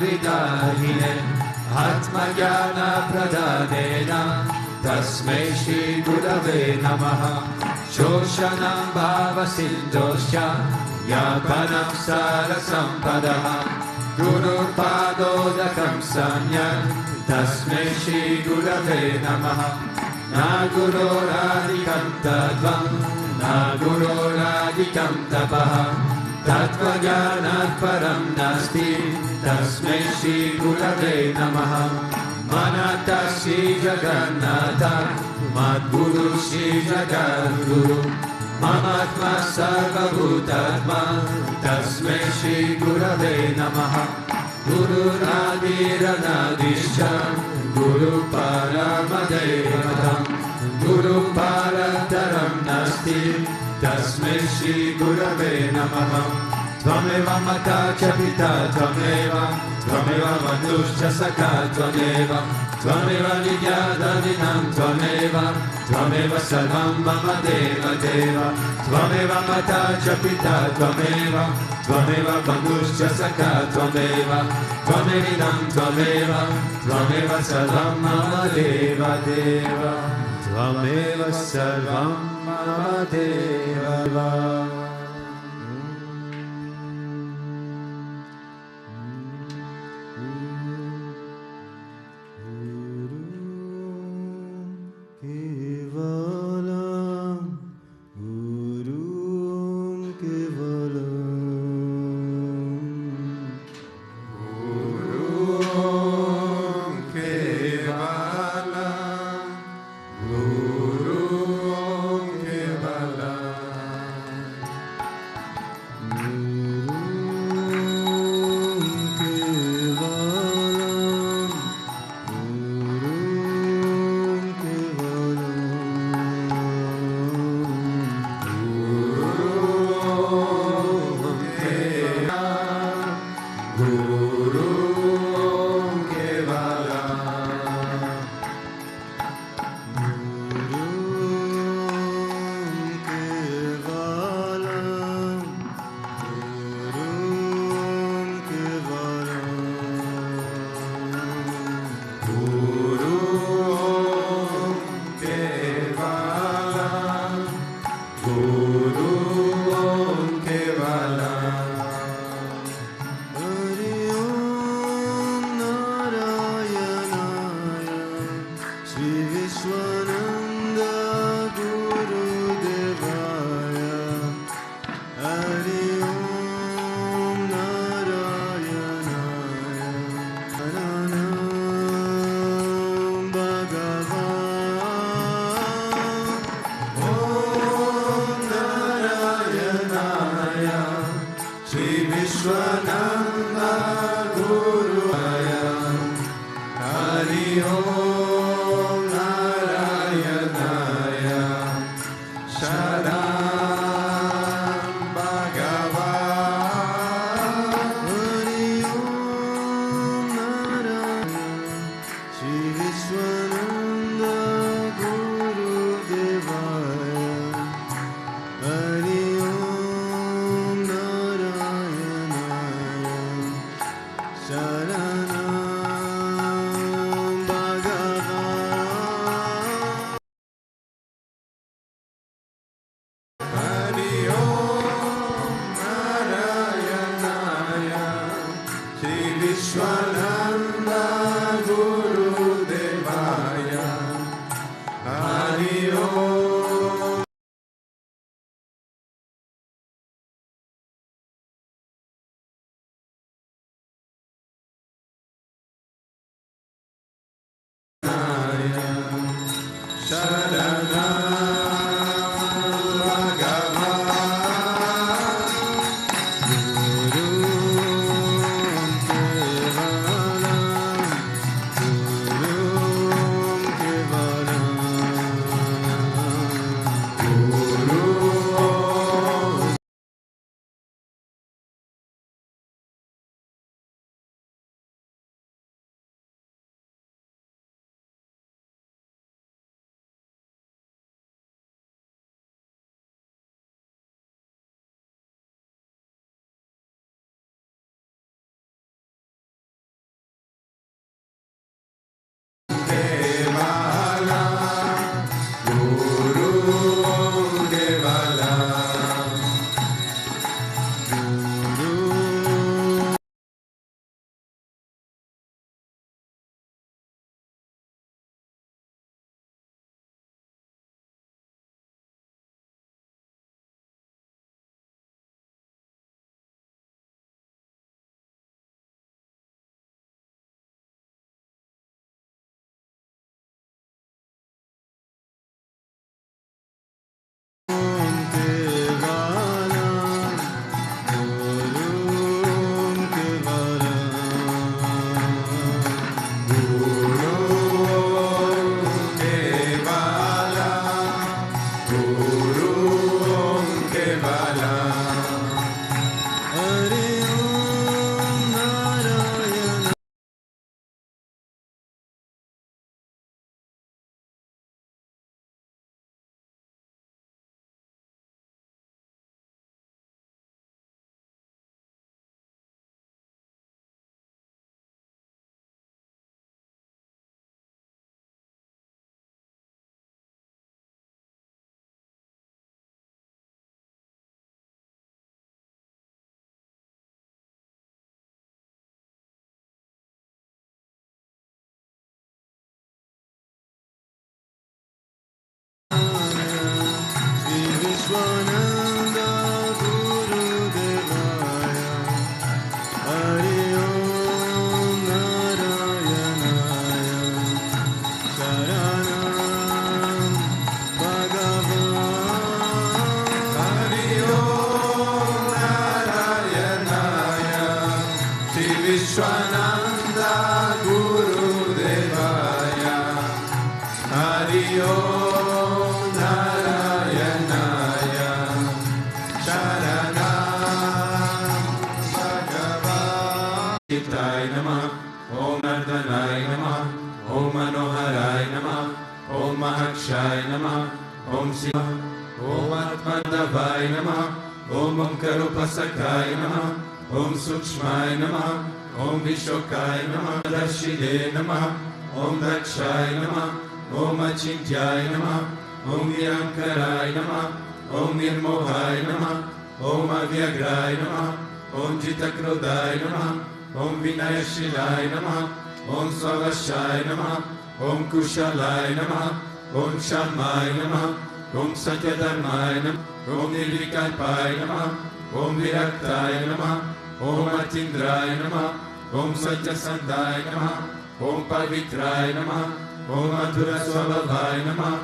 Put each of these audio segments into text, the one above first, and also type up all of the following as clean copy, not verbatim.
Vidahine Atmajnana Pradhanena Tasmai Shri Gurave Namaha Shoshanam Bhava Sindosya Yapanam Sara Sampadaha Guru Padodakam Samyan Tasmai Shri Gurave Namaha Na Guru Radhikam Tadvam Na Guru Radhikam Tapaha Tatvajnanat Param Nasti Tasmai Shri Gurave Namaha Manata Shri Jagannatha Madguru Shri Jagadguru Mamatma Sarva Bhutatma Tasmai Shri Gurave Namaha Guru Nadiranadirshya Guru Paramadevadam Guru Parataram Nasti Tasmai Shri Gurave Namaha Tvameva Mata Chapita Tvameva Manuscha Saka Tvameva Tvameva Vidyadavinam Tvameva Sarvam Mama Deva Deva Tvameva Mata Chapita Tvameva Manuscha Saka Tvamevinam Tvameva Sarvam Mama Deva Deva Tvameva Sarvam Mama Deva Shivananda Guru Devaya Hari Om Narayanaya Sharanam Bhagavan Hari Om Narayanaya Sri Vishwananda Guru Devaya Hari Om Narayanaya Sharanam Bhagavan Chitai Namah Om Nardhanai Namah Om Manoharai Namah Om Mahakshay Namah Om Shiva Om Atmadavai Namah Om Omkarupasakai Namah Om Sukshmai Namah Om Vishokai Namah Darshide Namah Om Dakshai Namah Om Achintyai Namah Om Vyankarai Namah Om Nirmohai Namah Om Avyagrai Namah Om Jitakrodai Namah Om Vinayashilai Namah Om Svavashai Namah Om Kushalai Namah Om Shamai Namah Om Satyadharmai Namah Om Nirvikalpai Namah Om Viraktai Namah Om Atindrai Namah Om Satyasandai Namah Om Pavitrai Namah Om Madhura Swabhavai Namah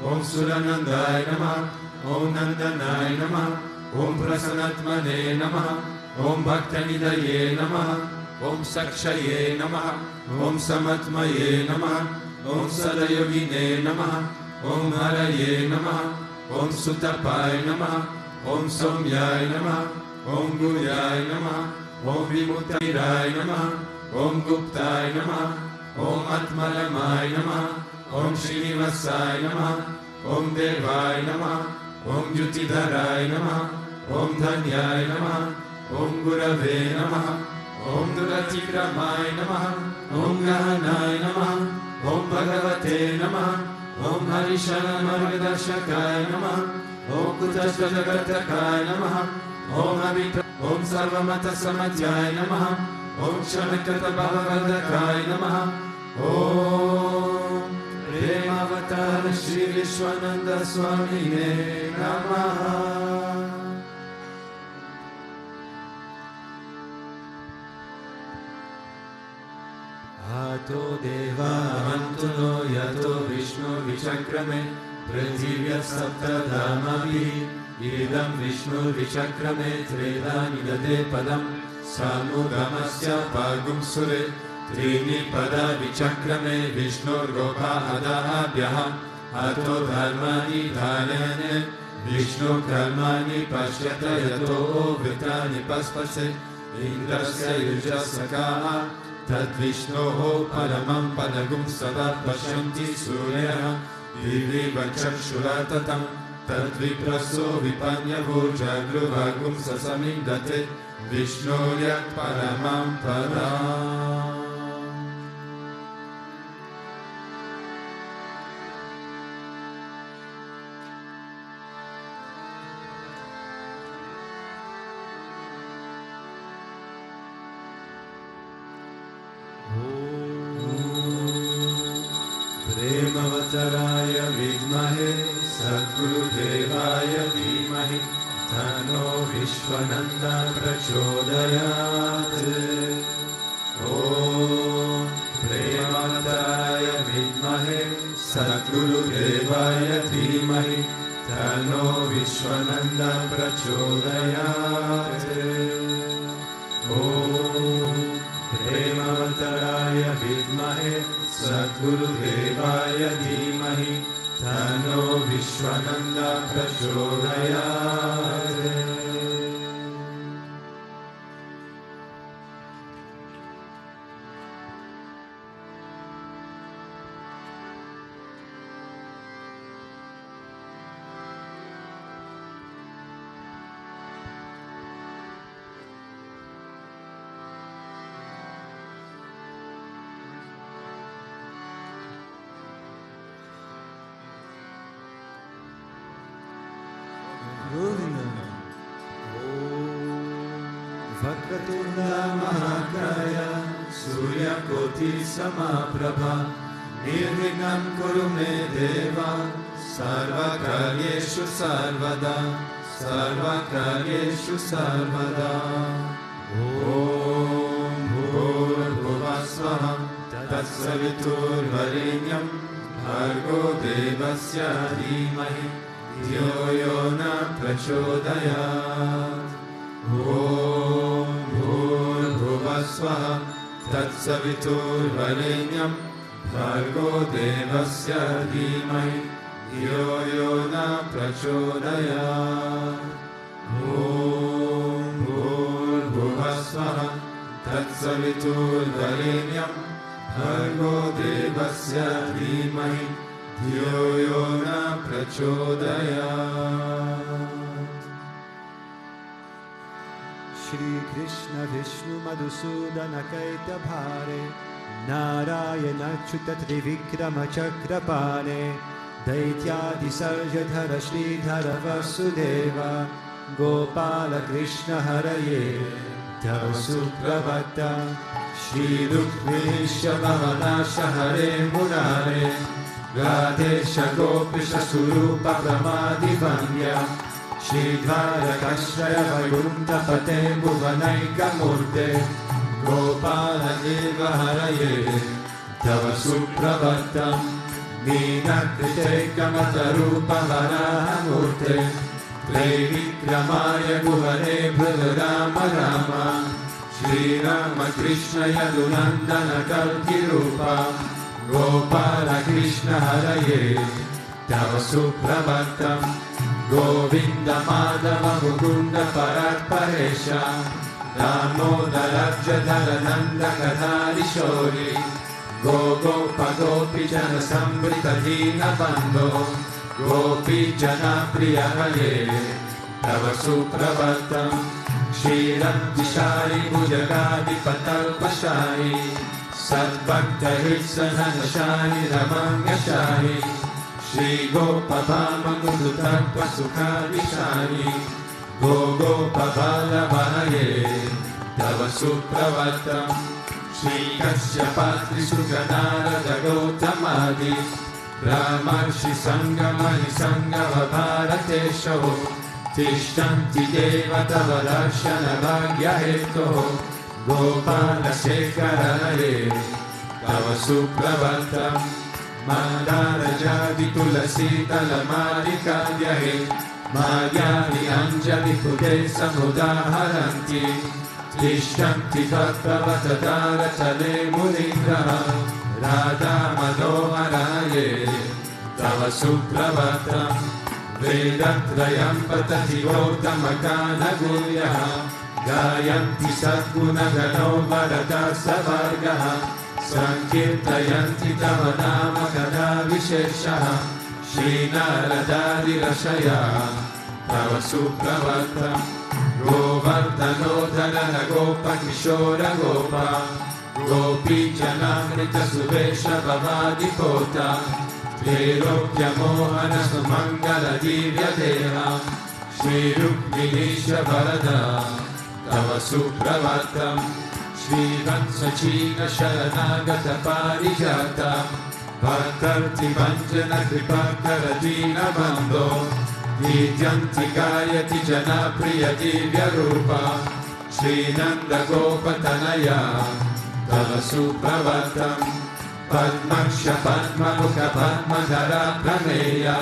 Om Suranandai Namah Om Nandanai Namah Om Prasanatmane Namah Om Bhaktanidaye Namah Om Sakshaye Namah Om Samatmaye Namah Om Sadayogine Namah Om Haraye Namah Om Sutapai Namah Om Somyai Namah Om Guyai Namah Om Vimutairai Namah Om Guptai Namah Om Atmalamai Namah Om Srinivasai Namah Om Devai Namah Om Yutidharai Namah Om Dhanyai Namah Om Gurave Namah Om Duratikramai Namah Om Gahanai Namah Om Bhagavate Namah Om Harishana Margadarshakaय Namah Om Kutasvajagatakai Namah Om Abhitra Om Sarvamata Samatyay Namah Om Shanakata Bhavavadakai Namah Om Premavatar Sri Vishwananda Swami Namaha Ato Deva Antuno Yato Vishnu Vichakrame Prithivya Saptadhamabhi Idam Vishnu Vichakrame Tredani Dade Padam Samudamasya Pagum Sure Trini Pada Vichakrame Vishnu Gopa Adahabhyaha Ato Dharmani Dhanane Vishnu Karmani Pashyata Yato Vitani Paspase Indrasya Yujasakaha Tad Vishnoho Paramam Padagum Sada Pashyanti Suryaha Divi Vachakshuratatam Tad Vipraso Vipanyavo Jagruvagum Sasamindate Vishnoryat Paramam Padam Premavataraya Vidmahe Sadgurudevaya Dhimahi Tano Vishwananda Prachodayat Om Premavataraya Vidmahe Sadgurudevaya Dhimahi Tano Vishwananda Prachodayat Om Premavataraya Vidmahe Sadgurudevaya Dhimahi Tano Vishwananda Prachodayat Vakratunda Mahakaya Suryakoti Samaprabha Nirvignam Kuru Me Deva सर्वकार्येषु सर्वदा सर्वकार्येषु सर्वदा ॐ भूर्भुवस्वः तत्सवितुर्वरेण्यं भर्गो देवस्य धीमहि धियो यो न प्रचोदयात् ॐ भूर्भुवस्वः तत्सवितुर्वरेण्यं भर्गो देवस्य धीमहि धियो यो न प्रचोदयात् ॐ भूर्भुवस्वः तत्सवितुर्वरेण्यं भर्गो देवस्य धीमहि धियो यो न प्रचोदयात्। Shri Krishna Vishnu Madhusudana Kaita Bhare Narayana Chuta Trivikrama Chakrapane Daityadi Sarjadhara Sridhara Vasudeva Gopala Krishna Haraye Tava Suprabhata Shri Rukminisha Bhavanasha Hare Murare Radesha Gopisha Surupa Pramadi Vanya Shridhara Kashraya Vairunta Pate Bhuvanaika Murte Gopala Deva Haraye Tava Suprabhatam Meenakrite Kamatarupa Varaha Murte Trivikramaya Guvane Bhadrama Rama Shri Rama Krishna Yadunandana Kalki Rupa Gopala Krishna Haraye Tava Suprabhatam Govinda Madhava Mukunda Parat Paresha Damodara Jadharananda Kadari Shori Gopa Gopi Jana Sambrita Dina Bando Gopi Jana Priya Hare Tava Suprabhatam Shriram Dishari Bhujagadi Patalpashari Sadbhakta Hitsanana Shari Ramanga Shari Shri Gopabhama Mudutattva Sukha Vishani Gopabhala Vahaye Tava Suprabhatam Shri Kashyapatri Sujanarada Gautamadi Brahmarshi Sangamani Sangava Bharatesho Tishtanti Deva Tava Darshana Bhagya Heto Gopala Shekharaye Tava Suprabhatam Mandara Jadi Tulasi Talamari Kadyahe Mayani Anjali Pude Samudaharanti Tishtanti Bhaktavatatara Tale Munindraha Radha Madoharaye Tava Suprabhatam Vedatrayam Patati Gautamakana Guryaha Gayanti Sadguna Gano Bharata Savargaha Sankirtayanti Tava Nama Kada Visheshaha Shri Naradari Rashaya Tava Suprabhatam Govardhanodhara Gopa Kishora Gopa Gopi Janamrita Subesha Bhavadi Pota Trirokya Mohana Sumangala Divya Deha Shri Rukminisha Varada Tava Suprabhatam Shri Vatsachina Sharanagata Parijata Bhattarti Vanjana Kripakara Dina Bando Vidyanti Gayati Jana Priya Divya Rupa Shri Nanda Gopatanaya Tava Suprabhatam Padmaksha Padmamukha Padmadhara Prameya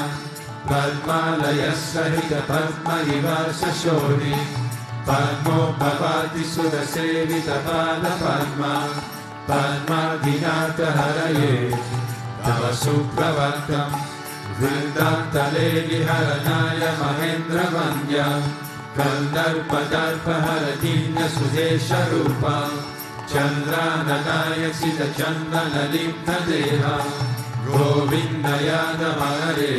Padmalaya Sahita Padma Ivasa Shoni Padmo Bhavati Sudasevita Pada Padma Padmadhinata Haraye Tava Suprabhatam Vrindatale Viharanaya Mahendra Vanya Kandarpadarpa Haradinya Sudesha Rupa Chandranadaya Sita Chandana Lipna Deha Govindayana Hare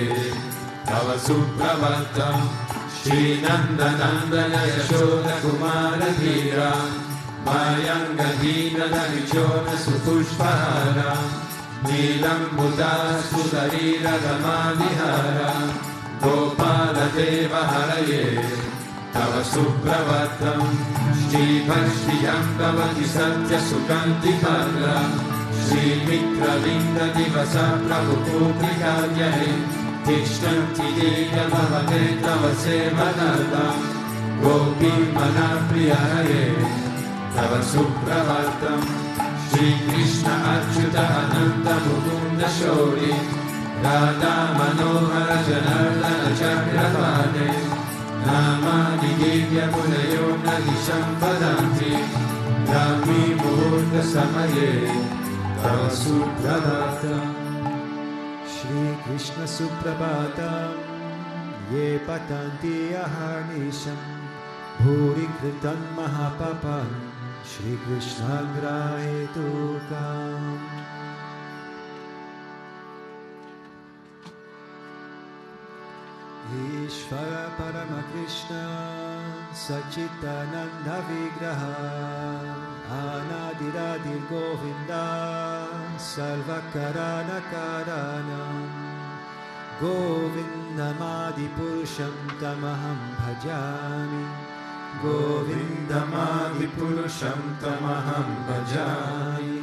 Tava Suprabhatam Shri Nanda Nandana Yashoda Kumara Dhira Mayanga Dina Danichona Supushpahara Nilam Buddha Sudarira Ramadihara Gopala Deva Haraye Tava Suprabhatam Shri Bhashriyam Bhavati Satya Sukanti Parra Shri Mitra Linda Divasa Prabhu Putri Kadyahe Tishtanti Deva Bhavate Tava Sevanatam Gopi Manapriya Hare Tava Supravatam Shri Krishna Achyuta Ananta Mukunda Shori Radha Manohara Janardana Chakrapane Namani Divya Munayo Nadisham Vadanti Rami Murta Samaye Tava Supravatam Shri Krishna Suprabhatam Ye Patanti Aharnisham Bhuri Kritan Mahapapam Shri Krishna Grahetukam Ishvara Parama Krishna Sachitananda Vigraha Anadiradir Govinda Sarvakarana Karanam Govindamadi Purusham Tamaham Bhajami Govindamadi Purusham Tamaham Bhajami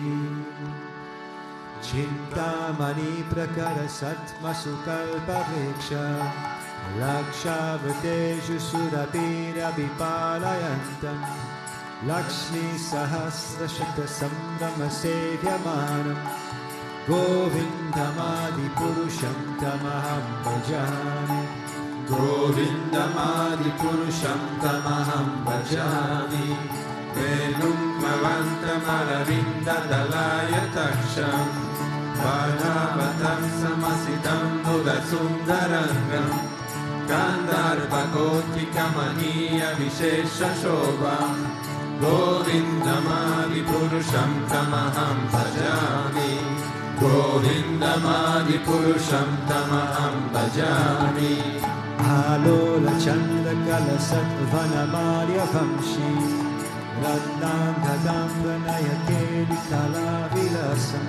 Chintamani Prakara Satma Sukalpa Vriksha Lakshavadeshu Surabhira Vipalayantam Lakshmi Sahasra Shata Sambrama Sevyamanam Govindamadi Purusham Tamaham Bhajami Govindamadi Purusham Tamaham Bhajami Venum Mavantam Aravinda Dalaya Taksham Varnavatam Samasitam Buddha Sundarangam Gandharvakoti Kamaniya Vishesha Shobham Govindamadi Purusham Tamaham Bhajami Govindamadi Purusham Tamaham Bhajami Alola Chandra Kala Sattvanamarya Vamshi Radnam Gadam Pranayakeli Kala Vilasam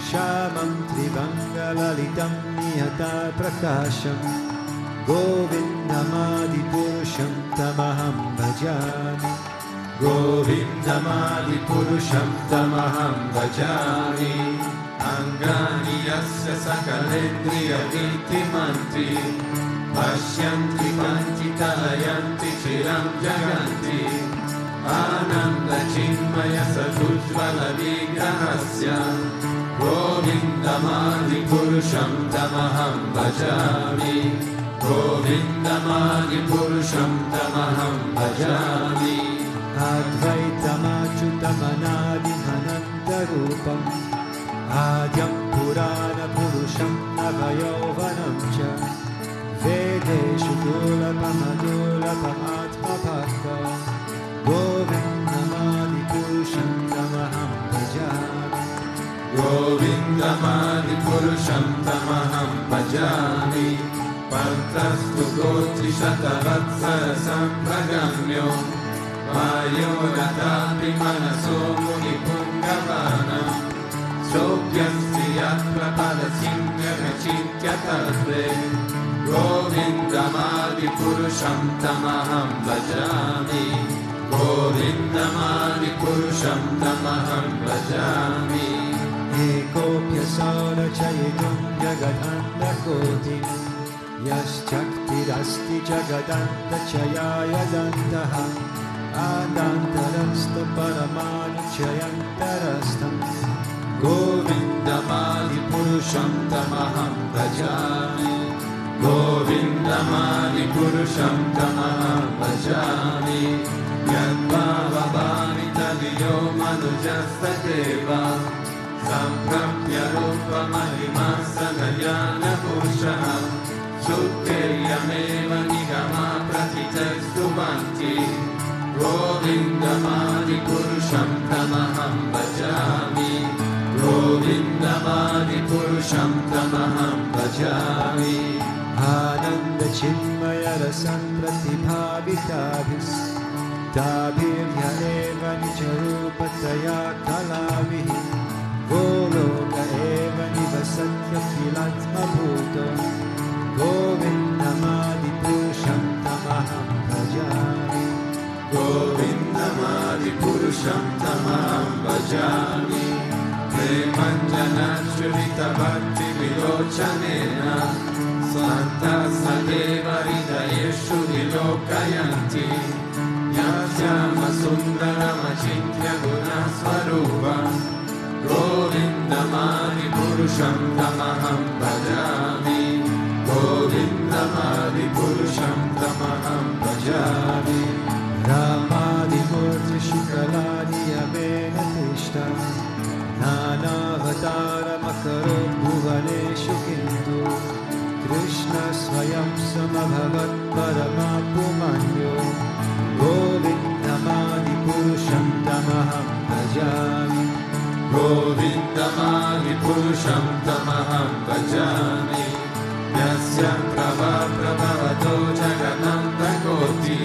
Shamam Trivangalalitam Niyata Prakasham Govindamadi Purusham Tamaham Bhajami Govindamadi Purusham Tamaham Bhajami Angani Yasya Sakalendriya Viti Manti Pashyanti Panti Talayanti Chiram Jaganti Ananda Chinmaya Sadujvala Vigrahasya Govindamadi Purusham Tamaham Bhajami Govindamadi Purusham Tamaham Bhajami Advaitamachutamanadim Anantarupam Adyam Purana Purusham Navayovanam Cha Vedeshu Dulapam Adulapam Atma Bhakta Govindamadi Purusham Tamaham Bhajami Govindamadi Purusham Tamaham Bhajami Pantastu Gotri Shatavatsara Sampragamyo Vayodatapi Manaso Muni Pungavanam Sokyasti Yatra Padasingha Mechitya Tatre Govindamadi Purusham Tamaham Bhajami Govindamadi Purusham Tamaham Bhajami Ekopya Sara Chayitum Jagadanda Koti Yaschaktirasti Jagadanda Chayaya Dantaha Adantarasta Paramanu Chayantarastam Govindamadi Purusham Tamaham Bhajami Govindamadi Purusham Tamaham Bhajami Yadbhavabhami Tadiyo Manujasta Deva Samprapya Rupa Mahimasa Purushaha Sukkeyameva Nigama Pratitestu Bhanti Govindamadi Purusham Tamaham Bhajami Govindamadi Purusham Tamaham Bhajami Ananda Chinmaya Rasam Pratibhavitabhis Tabhirya Eva Nijarupataya Kalavihi Goloka Eva Nivasatya Kilatma Bhuto Govindamadi Purusham Tamaham Bhajami Govindamadi Purusham Tamaham Bhajami Premanjana Shrita Bhakti Vilochanena Santasna Deva Hridayeshu Vilokayanti Yasyama Sundarama Chintya Guna Swarupa Govindamadi Purusham Tamaham Bhajami Govindamadi Purusham Tamaham Bhajami Ramadi Murti Shukalani Yamena Tishta Nanavatara Makarot Bhuvaneshu Kintu Krishna Swayam Samabhavat Paramapumanyo Govindamadi Purusham Tamaham Bhajami Govindamadi Purusham Tamaham Bhajami Yasya Prabha Prabhavato Jagananda Koti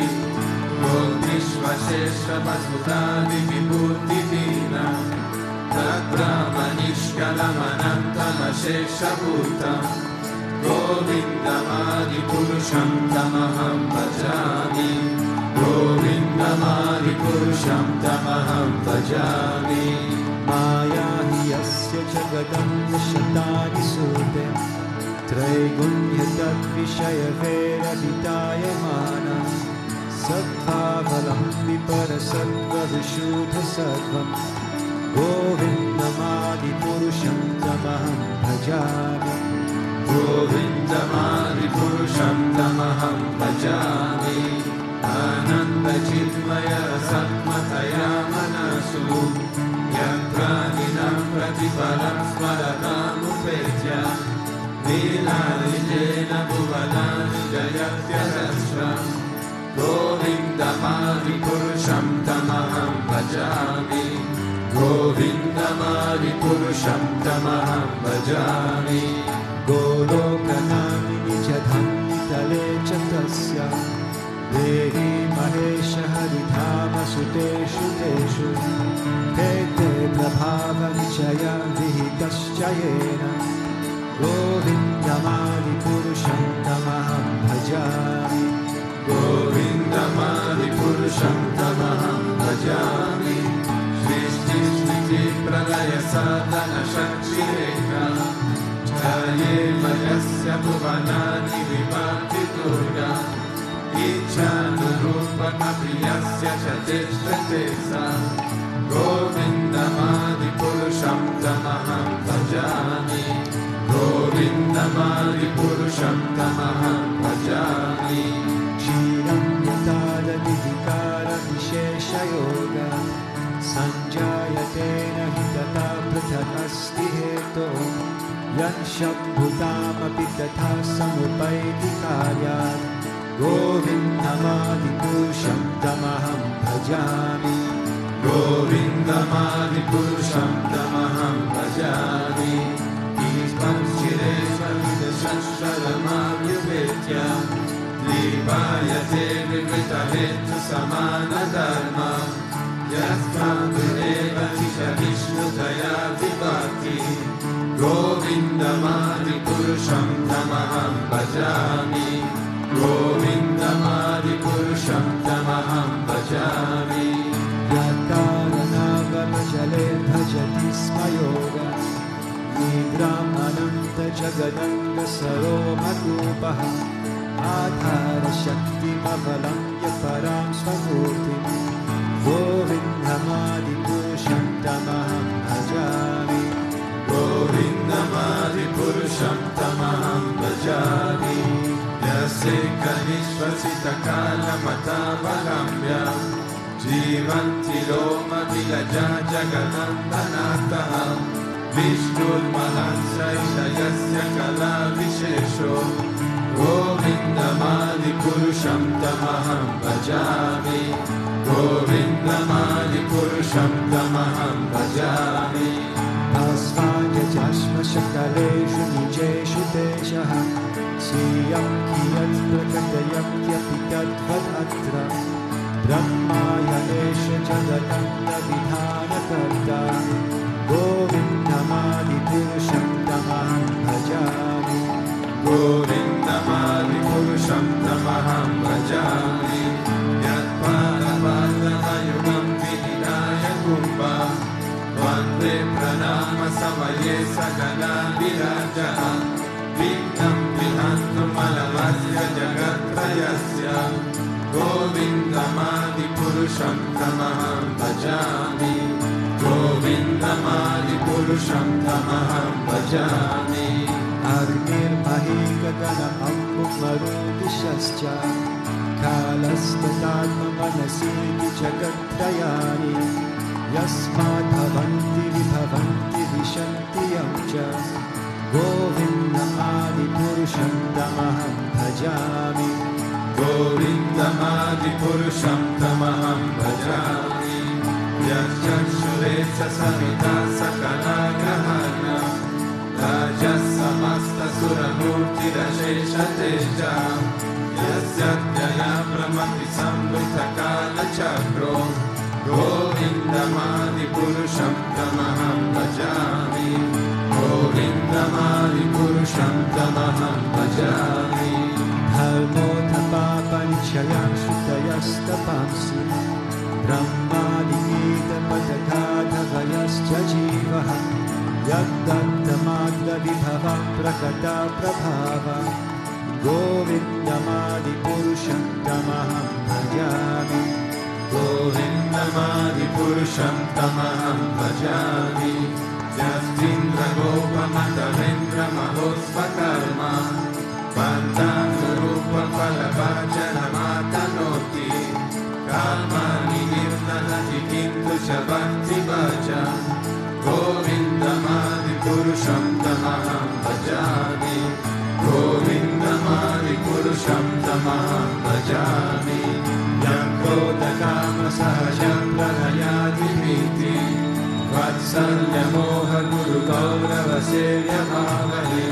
Vishvashesha Vasudadi Vibhuti Dina Tatramanishkalamanantamashesha Bhuta Govindamadi Purusham Tamaham Bhajami Govindamadi Purusham Tamaham Bhajami Maya Yasya Jagadam Shatani Sute Traigunya Tat Vishaya Vera Vitayamana Sattva-valam viparasattva vishuddha sattvam Govindamadi Purusham Tamaham Bhajami Govindamadi Purusham Tamaham Bhajami Ananda Chitmaya Satmataya Manasu Yatra Ninam Pratipalam Smaratam Upetya Nila Nijena Bhuvanani Jayatya Rasram Govindamadi Purusham Tamaham Bhajami Govindamadi Purusham Tamaham Bhajami Golokanami Nijadhanitale Chatasya Dehi Mahesha Haridhama Suteshu Teshu Tete Prabhava Nichaya Vihitaschayena Govindamadi Purusham Tamaham Bhajami Govindamadi Purusham Tamaham Bhajami Srishti Smriti Pralaya Sadhana Shakshireka Chaye Mayasya Bhuvanani Vibhakti Durga Ichhanurupa Kapiyasya Chatishvatesa Govindamadi Purusham Tamaham Bhajami Govindamadi Purusham Tamaham Bhajami Kshiram Yatada Vidikara Vishesha Yoga Sanjayatena Hitata Prathak Asti Heto Yansham Bhutamapi Tatha Samupaiti Karyat Govindamadi Purusham Tamaham Bhajami Govindamadi Purusham Tamaham Bhajami Ispam Shiresham Shashramayuvetya Dvipayate Vivitahetu Samana Dharma Yastandureva Tisha Vishnutaya Vibhakti Govindamadi Purusham Tamaham Bhajami Govindamadi Purusham Tamaham Bhajami Yataranavamajale Bhajati Smayoga Nidram Ananta Jagadanga Saromarupaha Adhara Shakti Mavalam Yaparam Svamurti Govindamadi Purusham Tamaham Bhajami Govindamadi Purusham Tamaham Bhajami Yaseka Vishvasita Kala Matavalamya Jivanti Loma Vilaja Jaganandanataha Vishnul Mahansaita Yasya Kala Vishesho Govindamadi Purusham Tamaham Bhajami Govindamadi Purusham Tamaham Bhajami Asvanya Jashma Shakaleshu Nijeshu Teshaha Siyam Kiyat Prakatayam Kyapitat Vadatra Brahmayanesha Jagananda Vidhana Karta Govindamadi Purusham Tamaham Bhajami Govindamadi Purusham Tamaham Bhajami Yatpadapadavayugam Vididaya Kumbha Vande Pranama Samaye Sagala Viraja Vignam Arhantumalavasya Jagatrayasya Govindamadi Purusham Tamaham Bhajami Govindamadi Purusham Tamaham Bhajami Agnirmahikaganam Ammukmarudishascha Kalastatatma Manasiti Jagatrayani Yasmat Bhavanti Vibhavanti Vishanti Yamcha Govindamadi Purusham Tamaham Bhajami Govindamadi Purusham Tamaham Bhajami Yachakshuresa Savita Sakala Grahana Rajas Samasta Suramurti Rashesha Teja Yasyadhyaya Brahmati Samvita Kala Chakro Govindamadi Purusham Tamaham Bhajami Govindamadi Purusham Tamaham Bhajami Dharmotapapanichayam Shrutayastapamsi Brahmadikita Patakadhavayascha Jivaha Yaddantamadla Vibhava Prakata Prabhava Govindamadi Purusham Tamaham Bhajami Govindamadi Purusham Tamaham Bhajami Yastindra Gopa Matavendra Mahosvakarma Pantanurupa Palabhajana Matanoti Kamani Nirnahati Kintu Shabhakti Bhaja Govindamadi Purusham Tamaham Bhajami Govindamadi Purusham Tamaham Bhajami Yakota Kama Sahajam Pranayadi Miti Vatsalya Moha Guru Gaurava Sevya Bhavale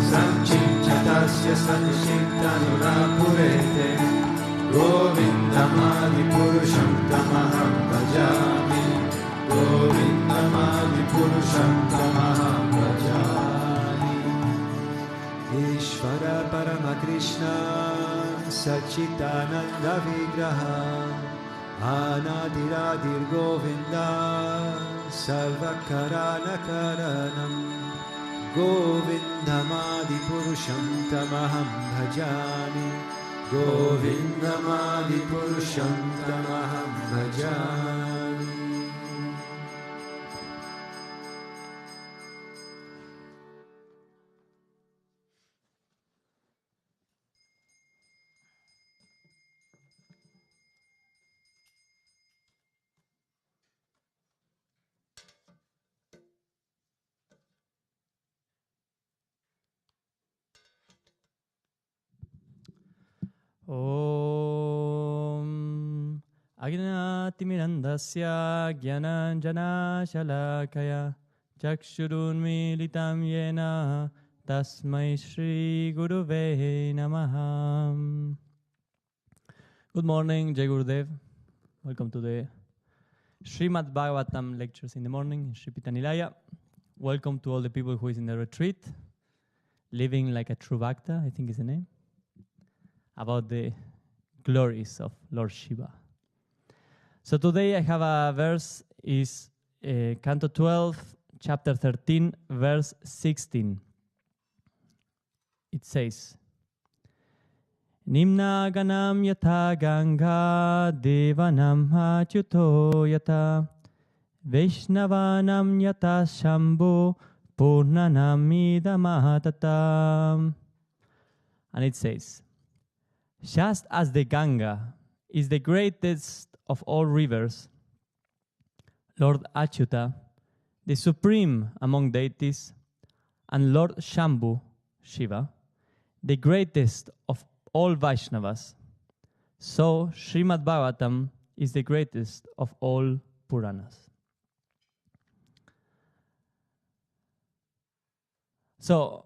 Sanchichatasya Sanchittanurapurete Govindamadi Purusham Tamaham Bhajami Govindamadi Purusham Tamaham Bhajami Ishvara Paramakrishna Sachitananda Vigraha Anadiradir Govinda Sarvakarana Karanam Govindamadi Purusham Tamaham Bhajami Govindamadi Purusham Tamaham Bhajami. Om Agnatimirandasya Gyananjana Shalakaya Chakshurunmilitam Yena Tasmai Shri Guruve Namaha. Good morning, Jai Gurudev. Welcome to the Srimad Bhagavatam lectures in the morning in Sri Pitanilaya. Welcome to all the people who is in the retreat, living like a true Bhakta, I think is the name, about the glories of Lord Shiva. So today I have a verse, is Canto 12, Chapter 13, verse 16. It says, Nimna ganam yata ganga devanam hachuto yata Vaishnavanam yata shambhu purnanam idamahatatam. And it says, just as the Ganga is the greatest of all rivers, Lord Achyuta, the supreme among deities, and Lord Shambhu, Shiva, the greatest of all Vaishnavas, so Srimad Bhagavatam is the greatest of all Puranas. So,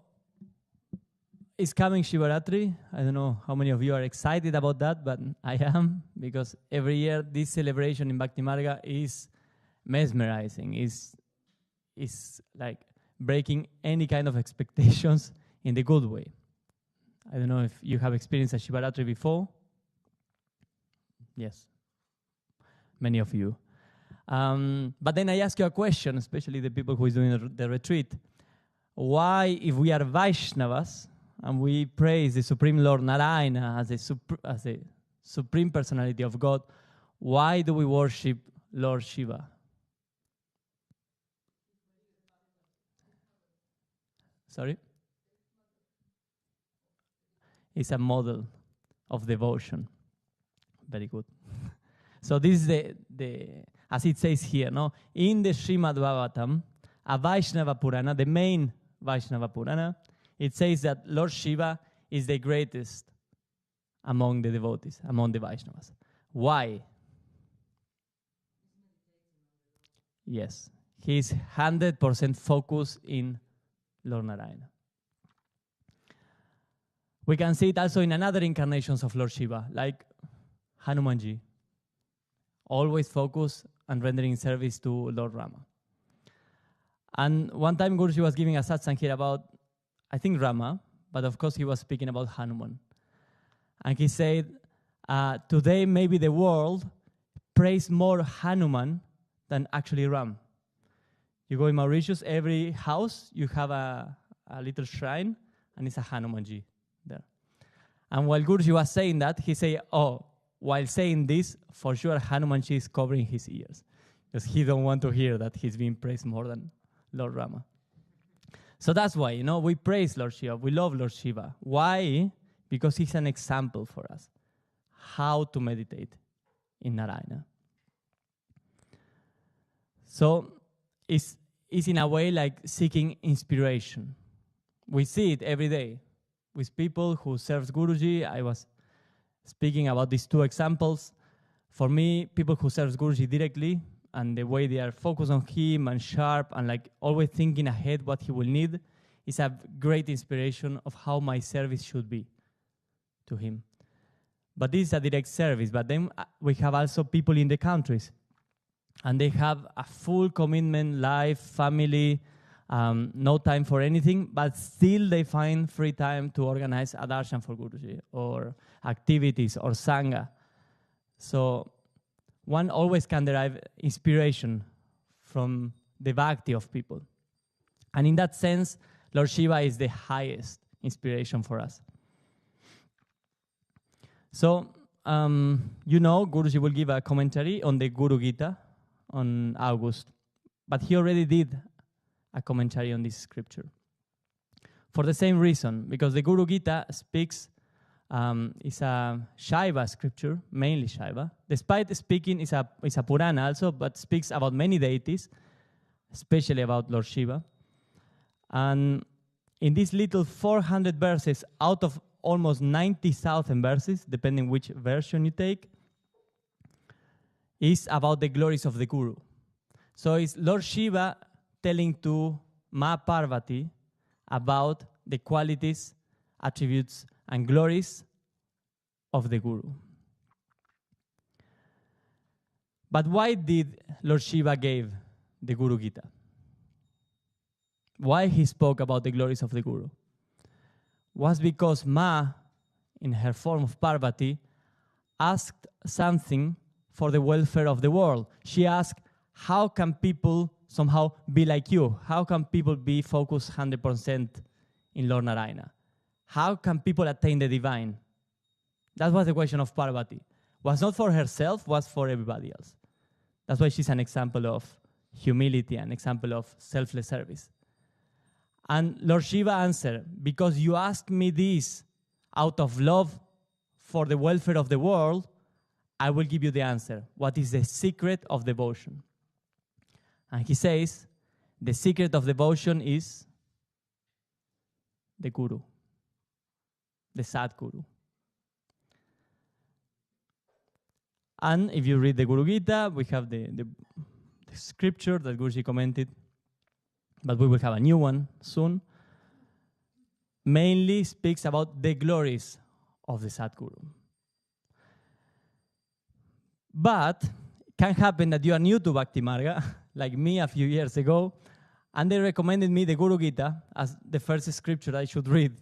it's coming Shivaratri. I don't know how many of you are excited about that, but I am, because every year this celebration in Bhakti Marga is mesmerizing. It's like breaking any kind of expectations in the good way. I don't know if you have experienced a Shivaratri before. Yes, many of you. But then I ask you a question, especially the people who is doing the retreat. Why, if we are Vaishnavas, and we praise the Supreme Lord Narayana as a Supreme Personality of God, why do we worship Lord Shiva? Sorry? It's a model of devotion. Very good. So this is the as it says here, no? In the Srimad Bhagavatam, a Vaishnava Purana, the main Vaishnava Purana, it says that Lord Shiva is the greatest among the devotees, among the Vaishnavas. Why? Yes, he's 100% focused in Lord Narayana. We can see it also in another incarnations of Lord Shiva, like Hanumanji, always focused on rendering service to Lord Rama. And one time Guruji was giving a satsang here about, I think, Rama, but of course he was speaking about Hanuman. And he said, today maybe the world praise more Hanuman than actually Ram. You go in Mauritius, every house you have a little shrine, and it's a Hanumanji there. And while Guruji was saying that, he said, while saying this, for sure Hanumanji is covering his ears, because he don't want to hear that he's being praised more than Lord Rama. So that's why, we praise Lord Shiva, we love Lord Shiva. Why? Because he's an example for us, how to meditate in Narayana. So it's in a way like seeking inspiration. We see it every day with people who serve Guruji. I was speaking about these two examples. For me, people who serve Guruji directly and the way they are focused on him and sharp and like always thinking ahead what he will need is a great inspiration of how my service should be to him. But this is a direct service. But then we have also people in the countries, and they have a full commitment, life, family, no time for anything, but still they find free time to organize a Darshan for Guruji, or activities, or Sangha. So one always can derive inspiration from the bhakti of people. And in that sense, Lord Shiva is the highest inspiration for us. So, Guruji will give a commentary on the Guru Gita on August, but he already did a commentary on this scripture. For the same reason, because the Guru Gita speaks, is a Shaiva scripture, mainly Shaiva. Despite speaking, it's a Purana also, but speaks about many deities, especially about Lord Shiva. And in these little 400 verses, out of almost 90,000 verses, depending which version you take, is about the glories of the Guru. So it's Lord Shiva telling to Ma Parvati about the qualities, attributes, and glories of the Guru. But why did Lord Shiva give the Guru Gita? Why he spoke about the glories of the Guru? Was because Ma, in her form of Parvati, asked something for the welfare of the world. She asked, how can people somehow be like you? How can people be focused 100% in Lord Narayana? How can people attain the divine? That was the question of Parvati. Was not for herself, was for everybody else. That's why she's an example of humility, an example of selfless service. And Lord Shiva answered, because you asked me this out of love for the welfare of the world, I will give you the answer. What is the secret of devotion? And he says, the secret of devotion is the Guru, the Sadguru. And if you read the Guru Gita, we have the scripture that Guruji commented, but we will have a new one soon, mainly speaks about the glories of the Sadguru. But it can happen that you are new to Bhakti Marga, like me a few years ago, and they recommended me the Guru Gita as the first scripture I should read.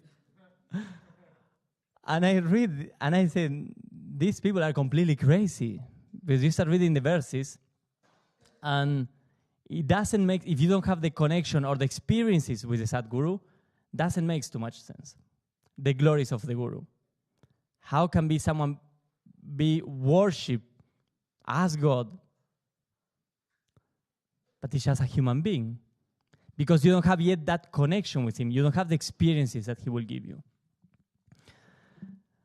And I read, and I said, these people are completely crazy, because you start reading the verses, and it doesn't make, if you don't have the connection or the experiences with the Sadguru, doesn't make too much sense. the glories of the Guru? How can someone be worshipped as God, but he's just a human being? Because you don't have yet that connection with him. You don't have the experiences that he will give you.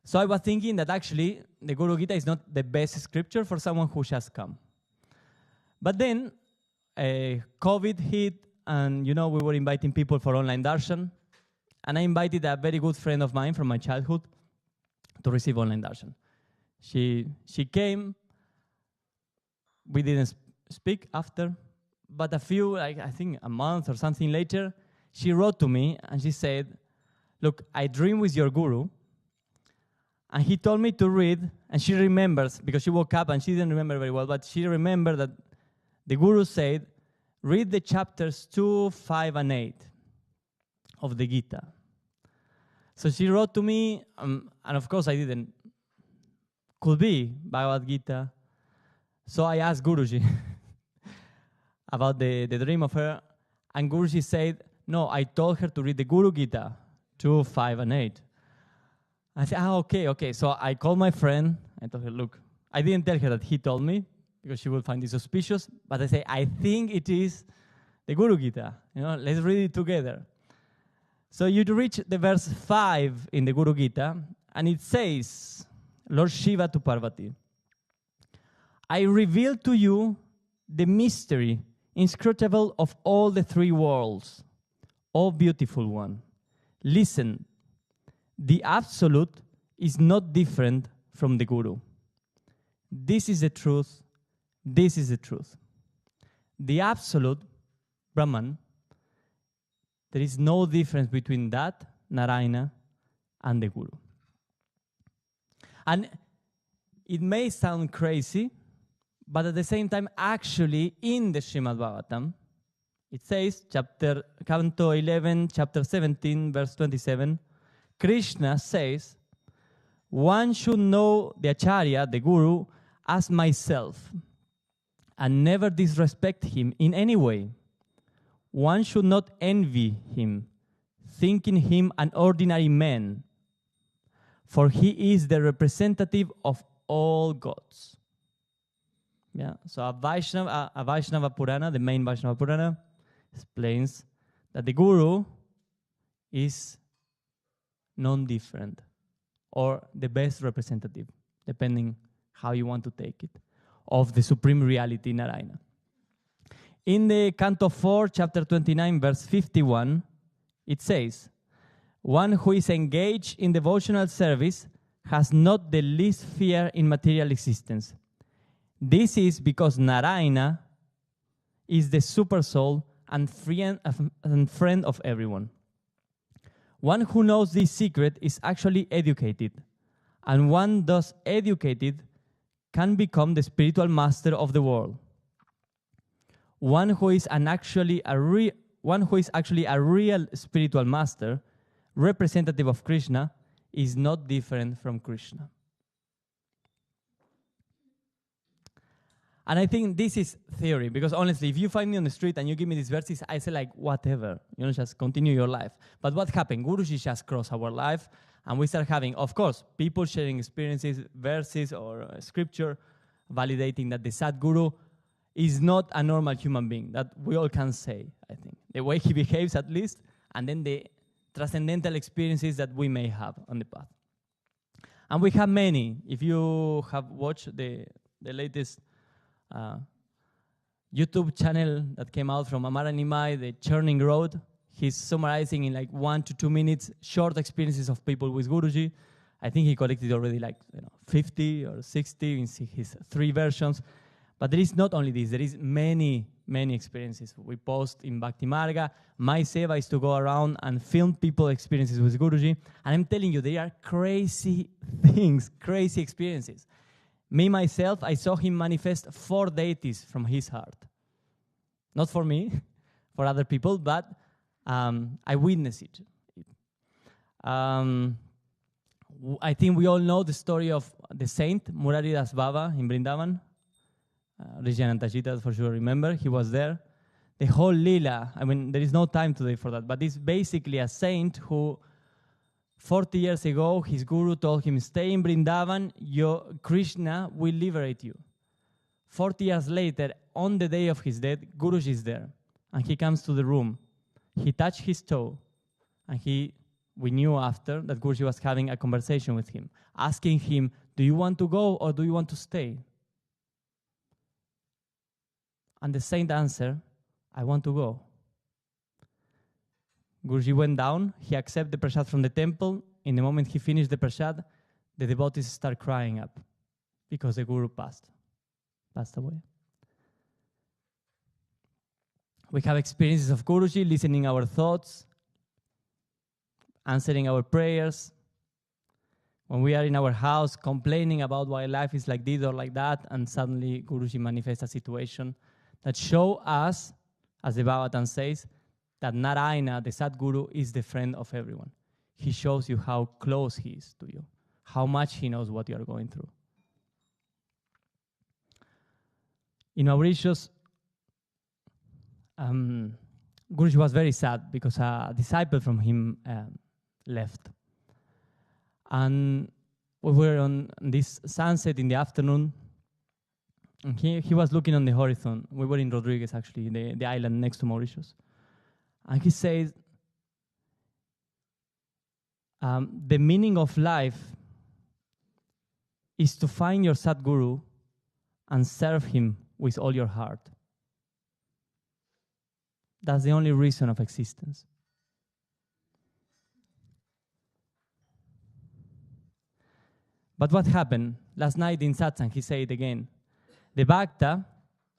So I was thinking that actually the Guru Gita is not the best scripture for someone who just come. But then COVID hit, and we were inviting people for online Darshan. And I invited a very good friend of mine from my childhood to receive online Darshan. She came. We didn't speak after. But a few, I think a month or something later, she wrote to me and she said, look, I dreamed with your Guru, and he told me to read, and she remembers, because she woke up and she didn't remember very well, but she remembered that the Guru said, read the chapters 2, 5, and 8 of the Gita. So she wrote to me, and of course I didn't. Could be Bhagavad Gita. So I asked Guruji about the dream of her, and Guruji said, no, I told her to read the Guru Gita, 2, 5, and 8. I said, okay. So I called my friend. I told her, look, I didn't tell her that he told me, because she would find it suspicious, but I say, I think it is the Guru Gita. Let's read it together. So you reach the verse 5 in the Guru Gita, and it says, Lord Shiva to Parvati, I reveal to you the mystery inscrutable of all the three worlds. O beautiful one, listen. The Absolute is not different from the Guru. This is the truth. This is the truth. The Absolute, Brahman, there is no difference between that, Narayana, and the Guru. And it may sound crazy, but at the same time, actually, in the Srimad Bhagavatam, it says, Canto 11, chapter 17, verse 27, Krishna says, one should know the Acharya, the Guru, as myself, and never disrespect him in any way. One should not envy him, thinking him an ordinary man, for he is the representative of all gods. Yeah, so a Vaishnava Purana, the main Vaishnava Purana, explains that the Guru is non-different, or the best representative, depending how you want to take it, of the supreme reality, Narayana. In the Canto 4, chapter 29, verse 51, it says, one who is engaged in devotional service has not the least fear in material existence. This is because Narayana is the super soul and friend of everyone. One who knows this secret is actually educated, and one thus educated can become the spiritual master of the world. One who is actually a real spiritual master, representative of Krishna, is not different from Krishna. And I think this is theory, because honestly, if you find me on the street and you give me these verses, I say like, whatever, just continue your life. But what happened? Guruji just crossed our life, and we start having, of course, people sharing experiences, verses or scripture, validating that the Sadguru is not a normal human being, that we all can say, I think. The way he behaves, at least, and then the transcendental experiences that we may have on the path. And we have many. If you have watched the latest YouTube channel that came out from Amara Nimai, the Churning Road, he's summarizing in like 1 to 2 minutes short experiences of people with Guruji. I think he collected already 50 or 60 in his 3 versions. But there is not only this, there is many experiences. We post in Bhakti Marga. My seva is to go around and film people's experiences with Guruji. And I'm telling you, they are crazy things, crazy experiences. Me, myself, I saw him manifest 4 deities from his heart. Not for me, for other people, but I witnessed it. I think we all know the story of the saint, Murari Das Baba in Vrindavan. Rijanantashita, for sure, remember, he was there. The whole lila, there is no time today for that, but it's basically a saint who 40 years ago, his guru told him, stay in Vrindavan, your Krishna will liberate you. 40 years later, on the day of his death, Guruji is there. And he comes to the room. He touched his toe. And we knew after that Guruji was having a conversation with him, asking him, do you want to go or do you want to stay? And the saint answered, I want to go. Guruji went down, he accepted the prasad from the temple. In the moment he finished the prasad, the devotees start crying up because the Guru passed away. We have experiences of Guruji, listening our thoughts, answering our prayers. When we are in our house complaining about why life is like this or like that, and suddenly Guruji manifests a situation that show us, as the Bhagavatam says, that Narayana, the Sadguru, is the friend of everyone. He shows you how close he is to you, how much he knows what you are going through. In Mauritius, Guruji was very sad because a disciple from him left. And we were on this sunset in the afternoon, and he was looking on the horizon. We were in Rodrigues, actually, the island next to Mauritius. And he says, the meaning of life is to find your Sadguru and serve him with all your heart. That's the only reason of existence. But what happened? Last night in satsang, he said again, the Bhakta,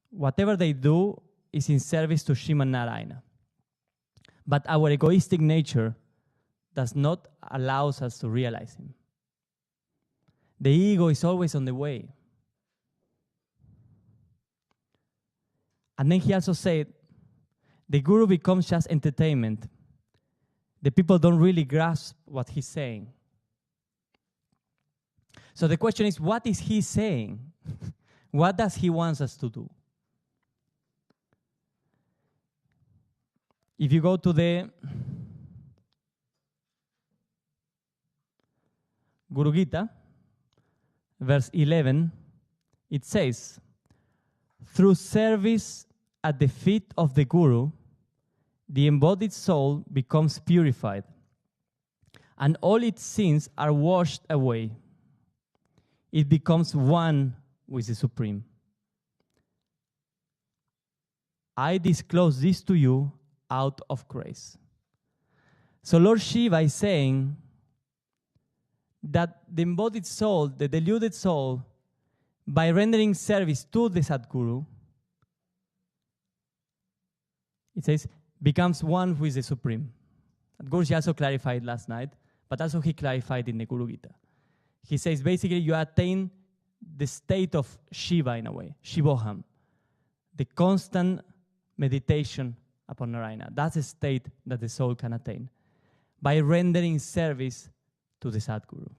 whatever they do is in service to Sriman Narayana. But our egoistic nature does not allow us to realize him. The ego is always on the way. And then he also said, the Guru becomes just entertainment. The people don't really grasp what he's saying. So the question is, what is he saying? What does he want us to do? If you go to the Guru Gita, verse 11, it says, through service at the feet of the Guru, the embodied soul becomes purified, and all its sins are washed away. It becomes one with the Supreme. I disclose this to you out of grace. So Lord Shiva is saying that the embodied soul, the deluded soul, by rendering service to the Sadguru, it says, becomes one with the Supreme. Guruji also clarified last night, but also he clarified in the Guru Gita. He says, basically, you attain the state of Shiva in a way, Shivoham, the constant meditation upon Narayana. That's a state that the soul can attain by rendering service to the Sadguru.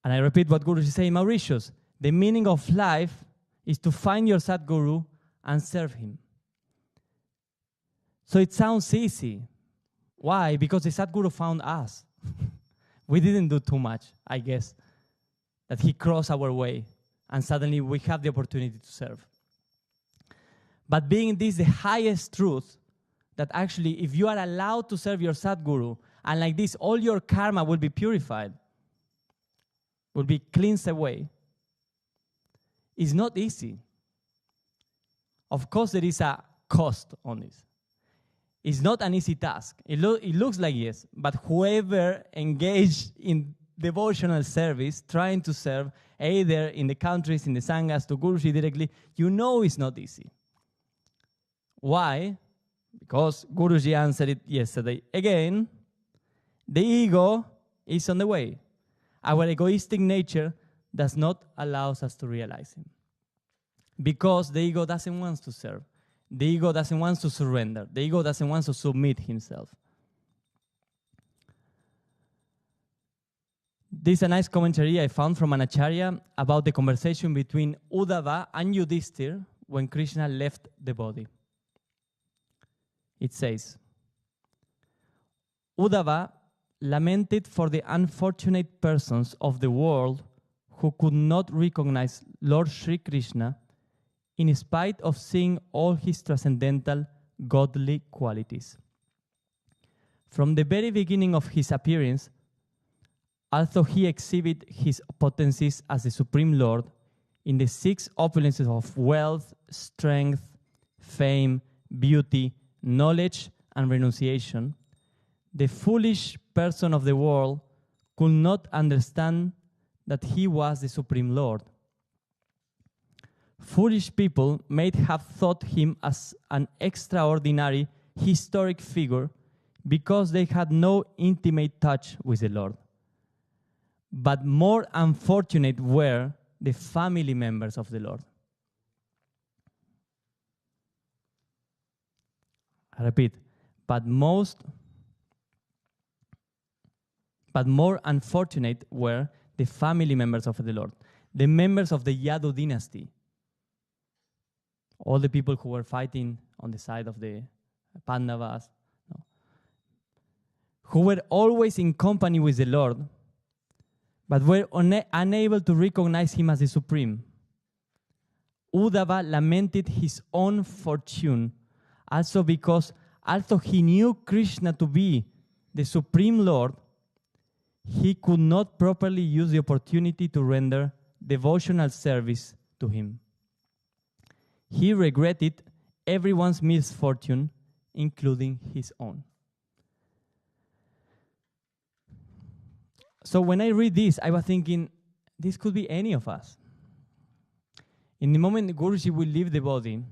And I repeat what Guruji is saying, Mauritius, the meaning of life is to find your Sadguru and serve him. So it sounds easy. Why? Because the Sadguru found us. We didn't do too much, I guess, that he crossed our way, and suddenly we have the opportunity to serve. But being this the highest truth, that actually if you are allowed to serve your Sadguru, and like this all your karma will be purified, will be cleansed away, is not easy. Of course, there is a cost on this. It's not an easy task. It looks like yes, but whoever engaged in devotional service, trying to serve, either in the countries, in the sanghas, to Guruji directly, you know it's not easy. Why? Because Guruji answered it yesterday. Again, the ego is on the way. Our egoistic nature does not allow us to realize him. Because the ego doesn't want to serve. The ego doesn't want to surrender. The ego doesn't want to submit himself. This is a nice commentary I found from an acharya about the conversation between Uddhava and Yudhishthir when Krishna left the body. It says, Uddhava lamented for the unfortunate persons of the world who could not recognize Lord Sri Krishna in spite of seeing all his transcendental godly qualities. From the very beginning of his appearance, although he exhibited his potencies as the Supreme Lord in the 6 opulences of wealth, strength, fame, beauty, knowledge, and renunciation, the foolish person of the world could not understand that he was the Supreme Lord. Foolish people might have thought him as an extraordinary historic figure because they had no intimate touch with the Lord. But more unfortunate were the family members of the Lord. I repeat, but more unfortunate were the family members of the Lord, the members of the Yadu dynasty, all the people who were fighting on the side of the Pandavas, who were always in company with the Lord, but were unable to recognize him as the Supreme. Uddhava lamented his own fortune, also because although he knew Krishna to be the Supreme Lord, he could not properly use the opportunity to render devotional service to him. He regretted everyone's misfortune, including his own. So when I read this, I was thinking, this could be any of us. In the moment Guruji will leave the body,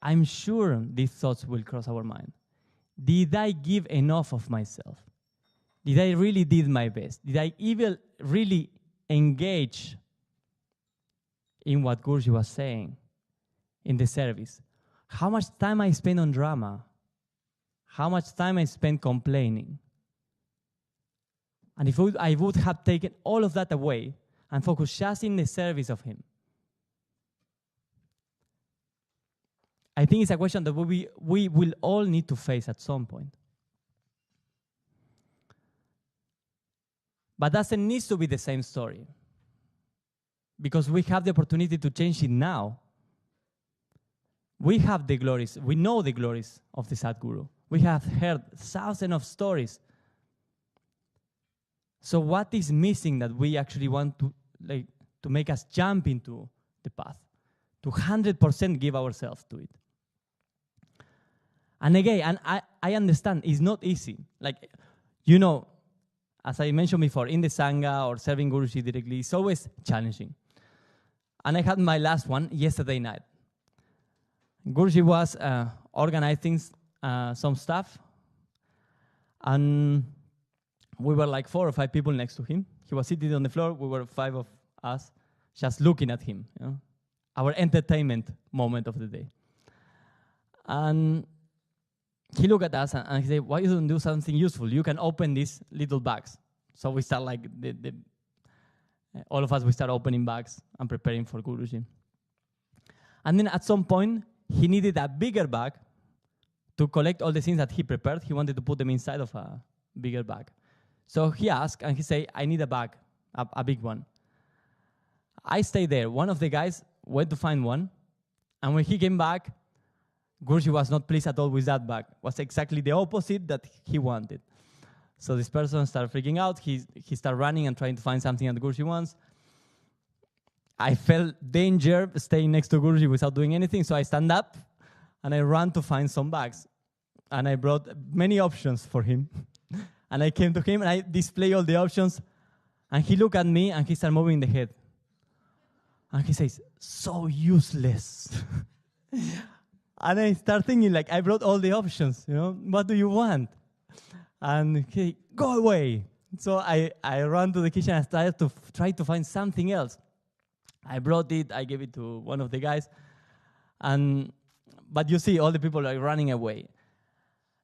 I'm sure these thoughts will cross our mind. Did I give enough of myself? Did I really did my best? Did I even really engage in what Guruji was saying in the service? How much time I spent on drama? How much time I spent complaining? And if I would have taken all of that away and focused just in the service of him, I think it's a question that we will all need to face at some point. But doesn't need to be the same story, because we have the opportunity to change it now. We have the glories. We know the glories of the Sadguru. We have heard thousands of stories. So what is missing that we actually want to make us jump into the path, to 100% give ourselves to it? And again, and I understand it's not easy. As I mentioned before, in the Sangha or serving Guruji directly, it's always challenging. And I had my last one yesterday night. Guruji was organizing some stuff, and we were like 4 or 5 people next to him. He was sitting on the floor. We were 5 of us just looking at him. Our entertainment moment of the day. And he looked at us and he said, why you don't do something useful? You can open these little bags. So we start all of us, we start opening bags and preparing for Guruji. And then at some point, he needed a bigger bag to collect all the things that he prepared. He wanted to put them inside of a bigger bag. So he asked, and he said, I need a bag, a big one. I stayed there. One of the guys went to find one, and when he came back, Guruji was not pleased at all with that bag. It was exactly the opposite that he wanted. So this person started freaking out. He started running and trying to find something that Guruji wants. I felt danger staying next to Guruji without doing anything, so I stand up, and I ran to find some bags. And I brought many options for him. And I came to him, and I displayed all the options. And he looked at me, and he started moving the head. And he says, so useless. And I start thinking, I brought all the options, what do you want? And he, go away. So I ran to the kitchen and started to try to find something else. I brought it, I gave it to one of the guys. But you see, all the people are running away.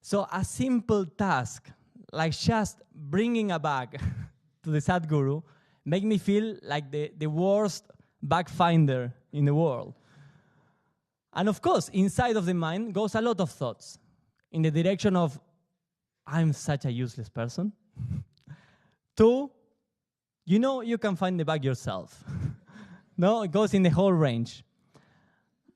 So a simple task, like just bringing a bag to the Sadguru, make me feel like the worst bag finder in the world. And of course, inside of the mind goes a lot of thoughts in the direction of, I'm such a useless person. 2, you can find the bug yourself. No, it goes in the whole range.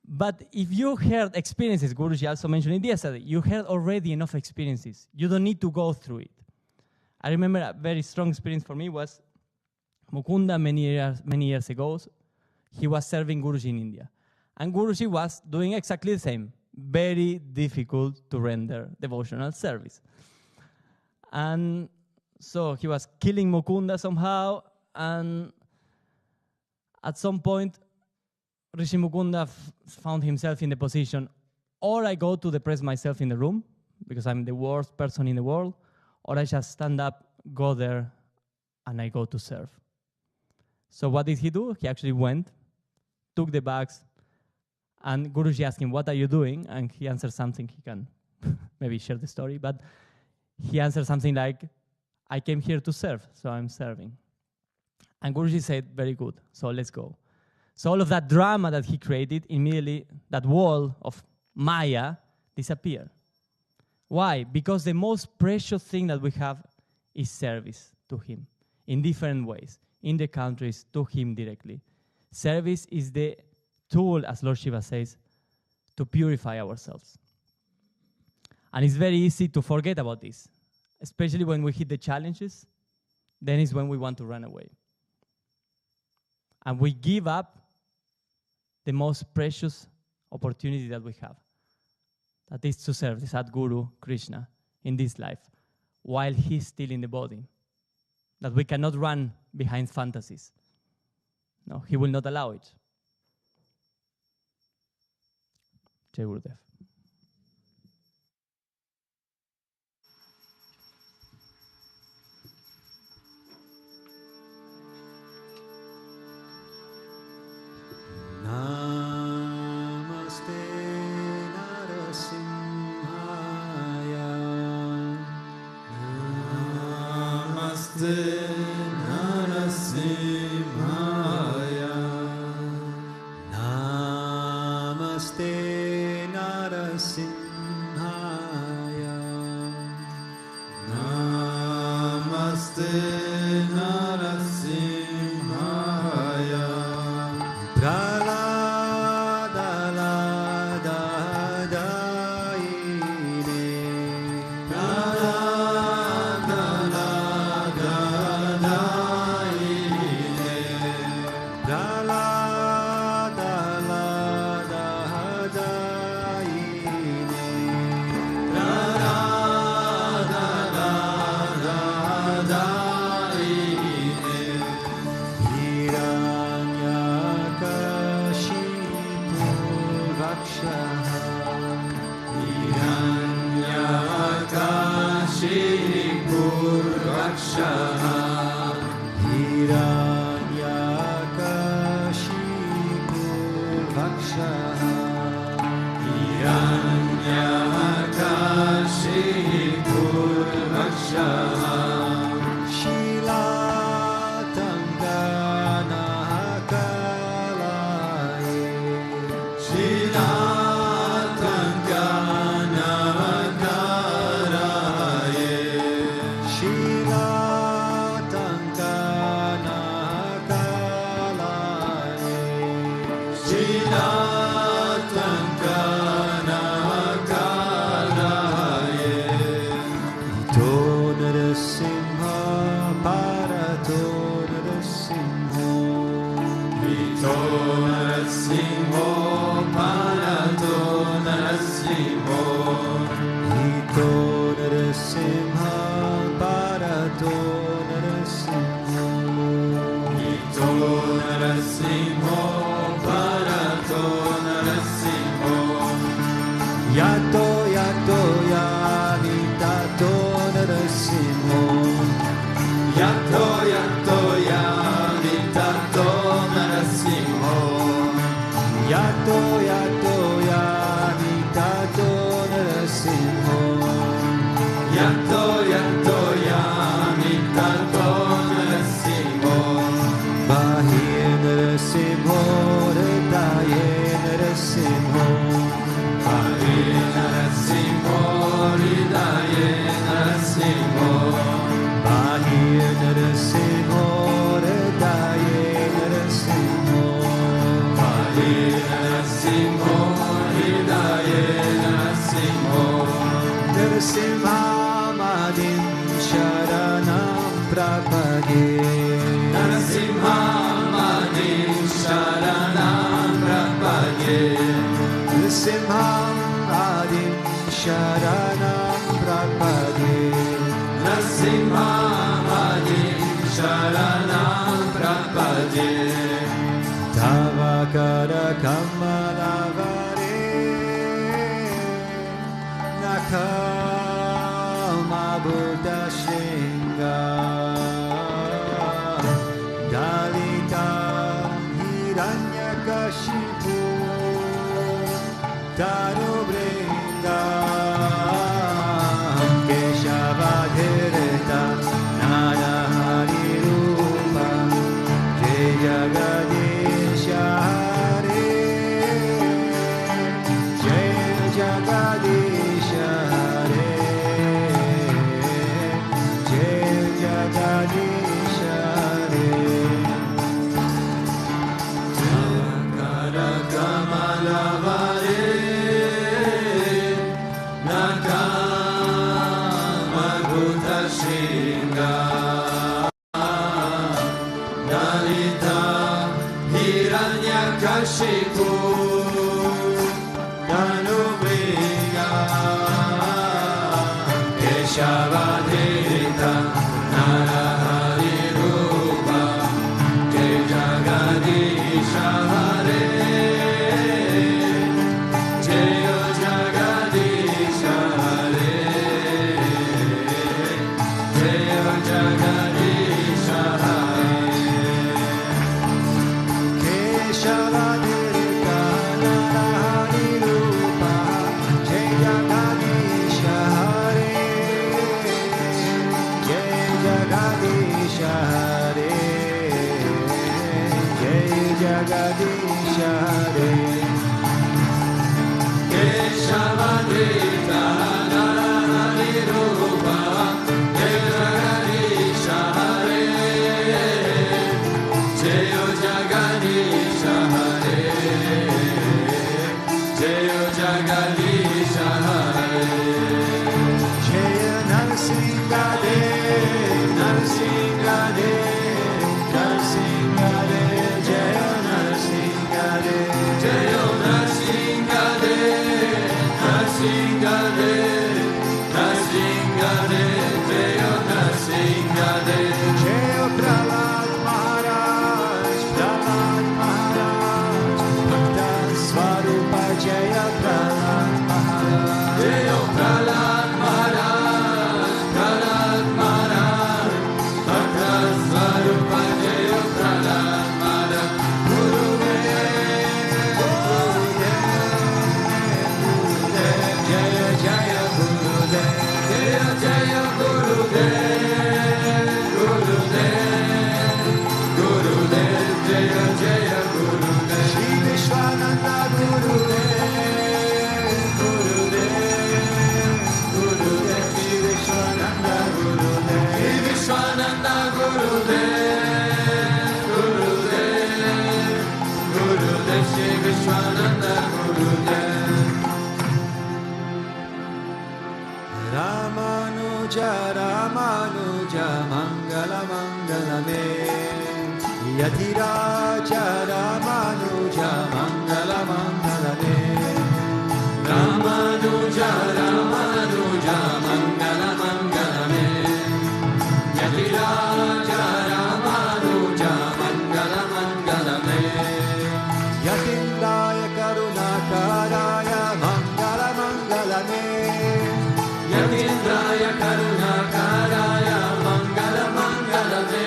But if you heard experiences, Guruji also mentioned it yesterday, you heard already enough experiences. You don't need to go through it. I remember a very strong experience for me was Mukunda many years ago. He was serving Guruji in India. And Guruji was doing exactly the same. Very difficult to render devotional service. And so he was killing Mukunda somehow. And at some point, Rishi Mukunda found himself in the position, or I go to depress myself in the room, because I'm the worst person in the world, or I just stand up, go there, and I go to serve. So what did he do? He actually went, took the bags, and Guruji asked him, what are you doing? And he answered something. He can maybe share the story, but he answered something like, I came here to serve, so I'm serving. And Guruji said, very good, so let's go. So all of that drama that he created, immediately, that wall of Maya disappeared. Why? Because the most precious thing that we have is service to him in different ways, in the countries, to him directly. Service is the tool, as Lord Shiva says, to purify ourselves. And it's very easy to forget about this, especially when we hit the challenges, then is when we want to run away. And we give up the most precious opportunity that we have. That is to serve the Sadguru, Krishna, in this life, while he's still in the body. That we cannot run behind fantasies. No, he will not allow it. Jai Gurudev. Namaste Narasimhaya. Namaste Narasimhaya. Namaste Narasimhaya. Namaste Narasimhaya. Narasimho Narasimho Narasimhamadim Sharanam Prapade Narasimhamadim Sharanam Prapade Narasimhamadim Sharanam Prapade Narasimhamadim Sharanam Prapade Tavakara Kamalavare Nakama Buddha Shringa Dalita Hiranyakashipu Tarubringa Keshavadhirita Narahari Rupa Jai Jagadisha Hare Jai Jagadisha Hare Jai Jagadisha Hare Nakara Kamalavare Nakama Bhuta Shringa Dalita Hiranyakashipu Tanubringa Keshavadhirita Narahari Rupa Jai Jagadisha Hare Jai Jagadisha Hare Jai Jagadisha Hare Keshavadhirita Narahari Rupa Jai Jagadisha Hare Jai Jagadisha Hare Jai Jagadisha Hare Keshavadrita Narahari Rupa Jai Jagadisha Hare Jai Jagadisha Hare Jai Jagadisha Hare Jaya Narasimhadev Narasimhadev Narasimhadev Jaya Narasimhadev Jai Narasimhadev Narasimhadev Narasimhadev Jai Narasimhadev Jaya Prahlad Maharaj Bhakta Swarupa Jaya Prahlad Maharaj Jai Prahlad Maharaj Prahlad Maharaj Bhakta Swarupa Jai Prahlad Maharaj Jaya Jaya Gurudev Jaya Jaya Gurudev Gurudev Gurudev Jaya Jaya Gurudev Sri Vishwananda Gurudev Gurudev Gurudev Sri Vishwananda Gurudev Sri Vishwananda Gurudev Gurudev Gurudev Sri Vishwananda Gurudev Ramanuja Ramanuja Mangala Mangalame Yatiraja Ramanuja Mangala Mangalame Ramanuja Ramanuja Mangala Mangalame Yatiraja Ramanuja Mangala Mangalame Yatindaya Karunakaraya Mangala Mangalame Yatindraya Karunakaraya Mangala Mangalame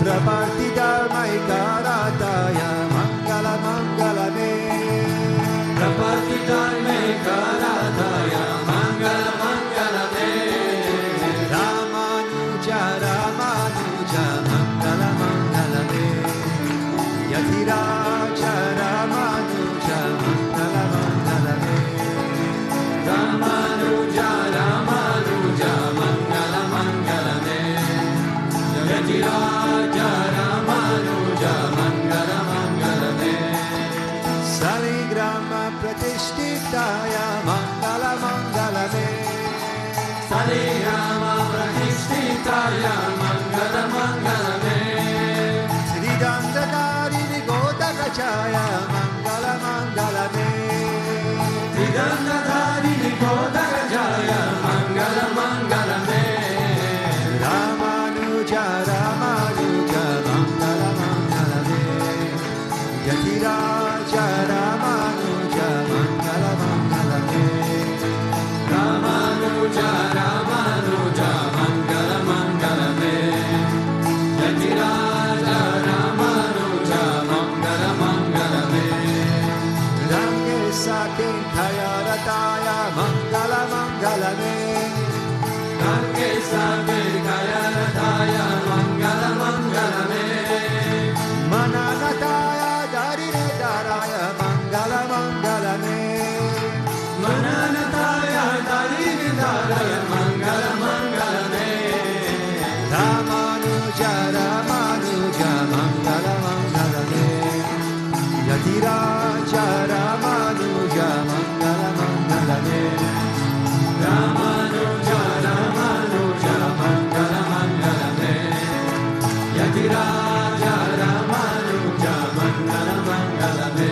Praparti Dharmaikarataya Mangala Mangalame Prapati Dharme Karataya Pratishtitaya Mangala Mangala Me Sri Rama Pratishtitaya Mangala Mangala Me Sri Dandadari Godakachaya Mangala Mangala Me Dandadari Kodakajaya Mangala Mangala Me Ramanuja Ramanuja Mangala Mangala Me Yatiraja Ramanuja Mangala Mangala Me Ramanuja Ramanuja Mangala Mangala Me Yatiraja Ramanuja Mangala Mangala Me Rangesa Kinkayarataya Mangala Mangala Me Rangesa Kinkayarataya Mangala Mangala Me Mananataya Darine Daraya Mangala Mangala Me Mananataya Darine Daraya Mangala Mangala Me Ramanuja Ramanuja Mangala Mangala Me Yatiraja Ramanuja Mangala Mangala Me Ramanuja Ramanuja Mangala Mangala Me Yatiraja Ramanuja Mangala Mangala Me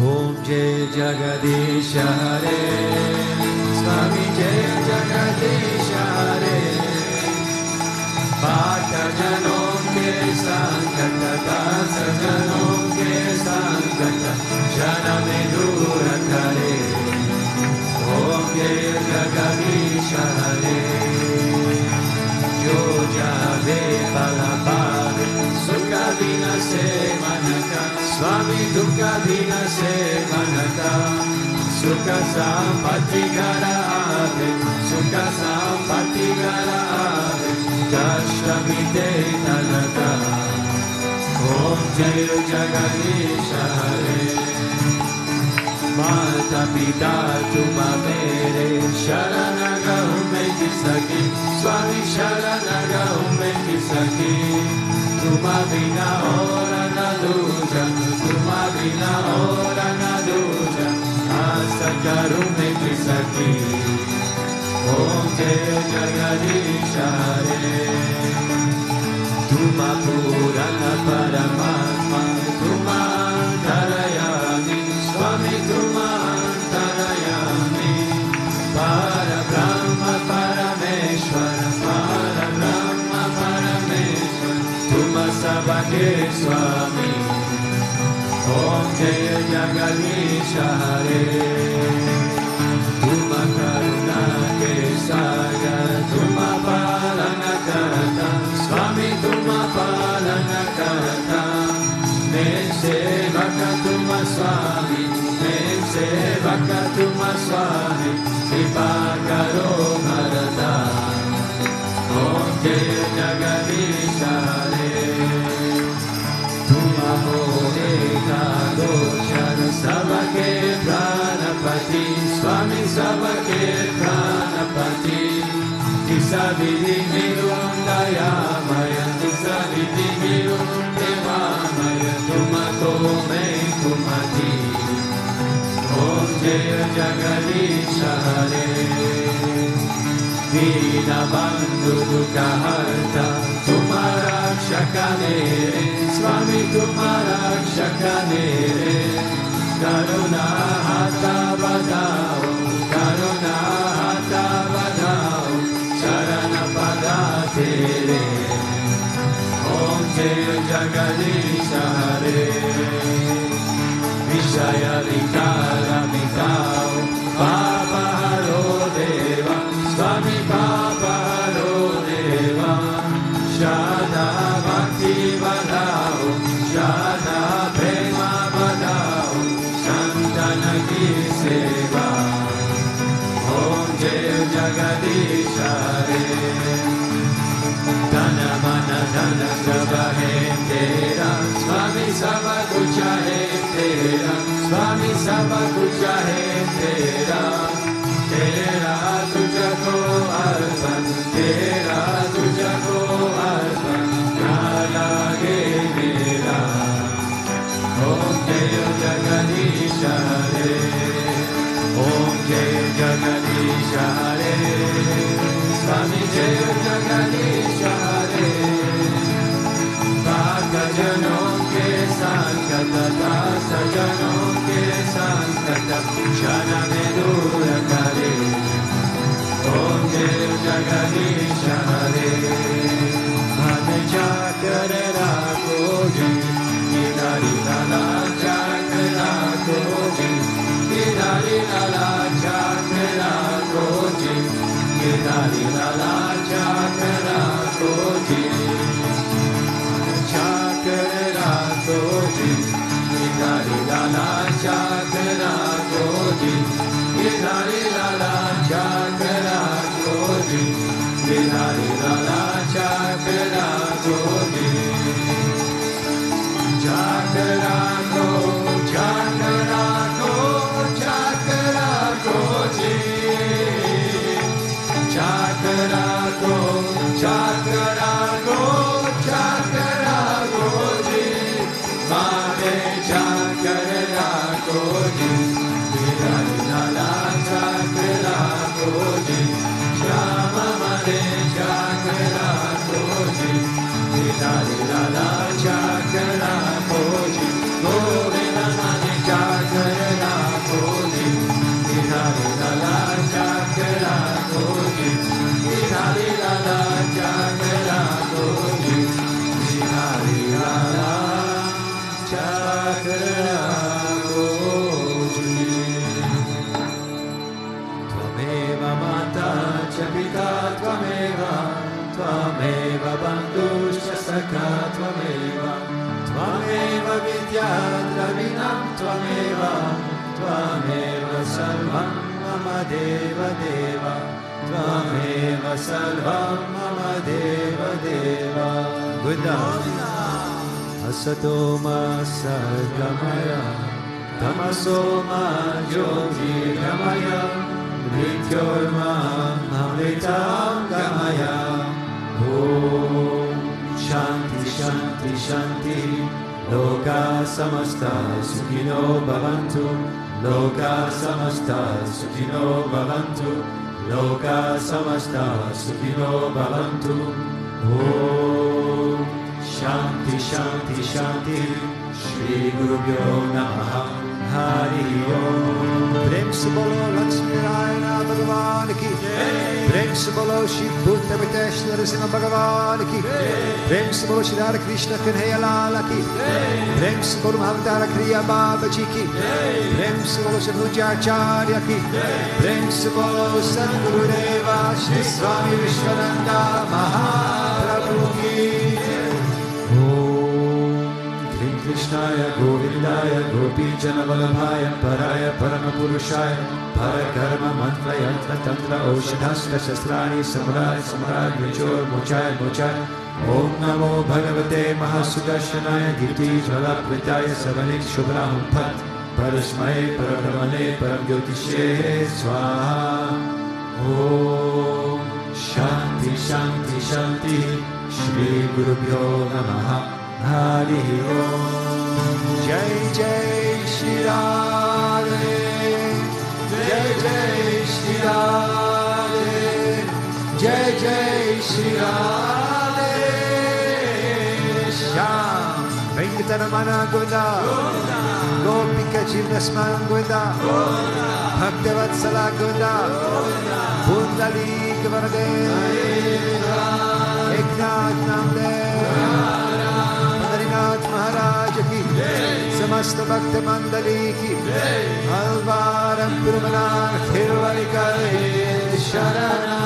Om Jai Jagadisha Hare Swami Jai Jagadisha Hare Bhakta Janon ke Sankata Dasa Janon ke Sankata Jana me dura kare Om Jai Jagadisha Hare Jo Jave Palapare Sukha Dina Se Manaka Swami Dukha Dina Se Manaka Sukha Sampati Gara Ave Sukha Sampati Gara Ave Dashtami Te Tanaka Om Jai Jagadisha Hare Mata Pita Tuma Mere Sharanaga Hume Kisaki Swami Sharanaga Hume Kisaki Tuma Vina Ora Naduja Tuma Vina Ora Naduja Asa Karume Kisaki Om Jai Jagadisha Hare Tuma Purana Paramatma Tuma Antarayami Swami Tuma Antarayami Para Brahma Parameshwara Para Brahma Parameshwara Tuma Sabake Swami Om Jai Jagadisha Hare Tuma Karuna Ke Sagar Tuma Palana Karata Swami Tuma Palana Karata Men Sevaka Tuma Swami Men Sevaka Tuma Swami Kripa Karo Bharata Om Jai Jagadisha Hare Tuma Hore Kadoshara Sabake Pranapati Swami Sabake Pranapati Tisavidi Mirundaya Maya Tisavidi Mirundaya Tuma Kome Kumati Om Jai Jagadisha Hare Dina Bandhu Dukha Harta Tuma Rakshaka Mere Swami Tuma Rakshaka Mere Karuna Hata Badao Karuna Hata Badao Charana Pada Tere Om Jai Jagadisha Hare Vishaya Vikara Vikao Papa Haro Deva Swami Papa Haro Deva Shada Bhakti Badao Shada Prema Badao Santana Ki Seva Om Jai Jagadisha Hare Dana Mana Dana Sabha Hai Tera Swami Sabha Kucha Hai Tera Swami Sabha Kucha Hai Tera Tera Tuja Ko Arpan Tera Tuja Ko Arpan Na Lage Mera Om Jai Jagadisha Hare Jai Jagadish Hare, Swami Jai Jagadish Hare, Bhakta Janon ke Sankata, Sajanon ke Sankata, Jana mein dur kare, Om Jai Jagadish Hare, Bhane Chakra Rakho Ji, Gidari Lala Chakra Rakho Ji, Gidari Lala Chakra Rakho Ji, Gidari Lala Chakra Rakho Ji, Chakra Rakho Ji, Gidari Lala Chakra Rakho Ji, Gidari Lala Chakra Rakho Ji, Gidari Lala Chakra Rakho Ji, Chakra Rakho, Chakra Rakho, Chakra Rakho Ji, Chakra Rakho, Chakra Rakho, Chakra Rakho Ji, Mane Chakra Rakho Ji, Gidari Lala Chakra Rakho Ji, Shama Mane Chakra Rakho Ji, Gidari Lala Chakra Rakho Ji, Govinda Mane Chakra Rakho Ji, Gidari Lala Chakra Rakho Ji, Gidari Lala Chakra Rakho Ji, Gidari Lala Chakra Rakho Ji. Tvameva Mata cha Pita Tvameva, Tvameva Bandhuscha Sakha Tvameva, Tvameva Vidya Dravinam Tvameva, Tvameva Sarvam Mama Deva Deva, Tvameva Sarvam Mama Deva Deva. Buddha Asatoma Sargamaya, Tamasoma Jyotirgamaya, Mrityorma Amritam Gamaya. Om Shanti Shanti Shanti, Loka Samasta Sukhino Bhavantu, Loka Samasta Sukhino Bhavantu, Loka Samasta Sukhino Bhavantu. Om Shanti Shanti Shanti, Shri Gurubhyo Namaha, Hari Om. Prem se bolo Lakshmi Narayana Bhagavan ki, Prem se bolo Sri Bhutabhrteshwarnath Bhagavan ki, Prem se bolo Shri Radha Krishna Kanhaiya Lala ki, Prem se bolo Mahavitara Kriya Babaji ki, Prem se bolo Sri Bhutabhrteshwarnath ki, Prem se bolo Sadgurudeva Sri Swami Vishwananda Mahaprabhu ki. Krishnaya Govindaya Gopi Janavalabhaya Paraya Paramapurushaya Parakarma Mantra Yantra Tantra Oshadhastra Shastrani Samurai Samurai Vichor Mochai Mochai. Om Namo Bhagavate Mahasudarshanaya Diti Jvalapritaya Savanik Shubhram Phat Parasmai Parabrahmane Paramjyotishe Swaha. Om Shanti Shanti Shanti, Shri Gurubhyo Namaha, Hari Om. Jai Jai Shri Radhe, Jai Jai Shri Radhe, Jai Jai Shri Radhe. Shyam Venkatamana Govinda, Gopika Chivnasman Govinda, Bhaktavatsala Govinda, Pundalika Varadev, Eknath Namdev, Maharaj ki, Samasta Bhakta Mandali ki, Alvaram Purumanar Thirvalikare Sharana.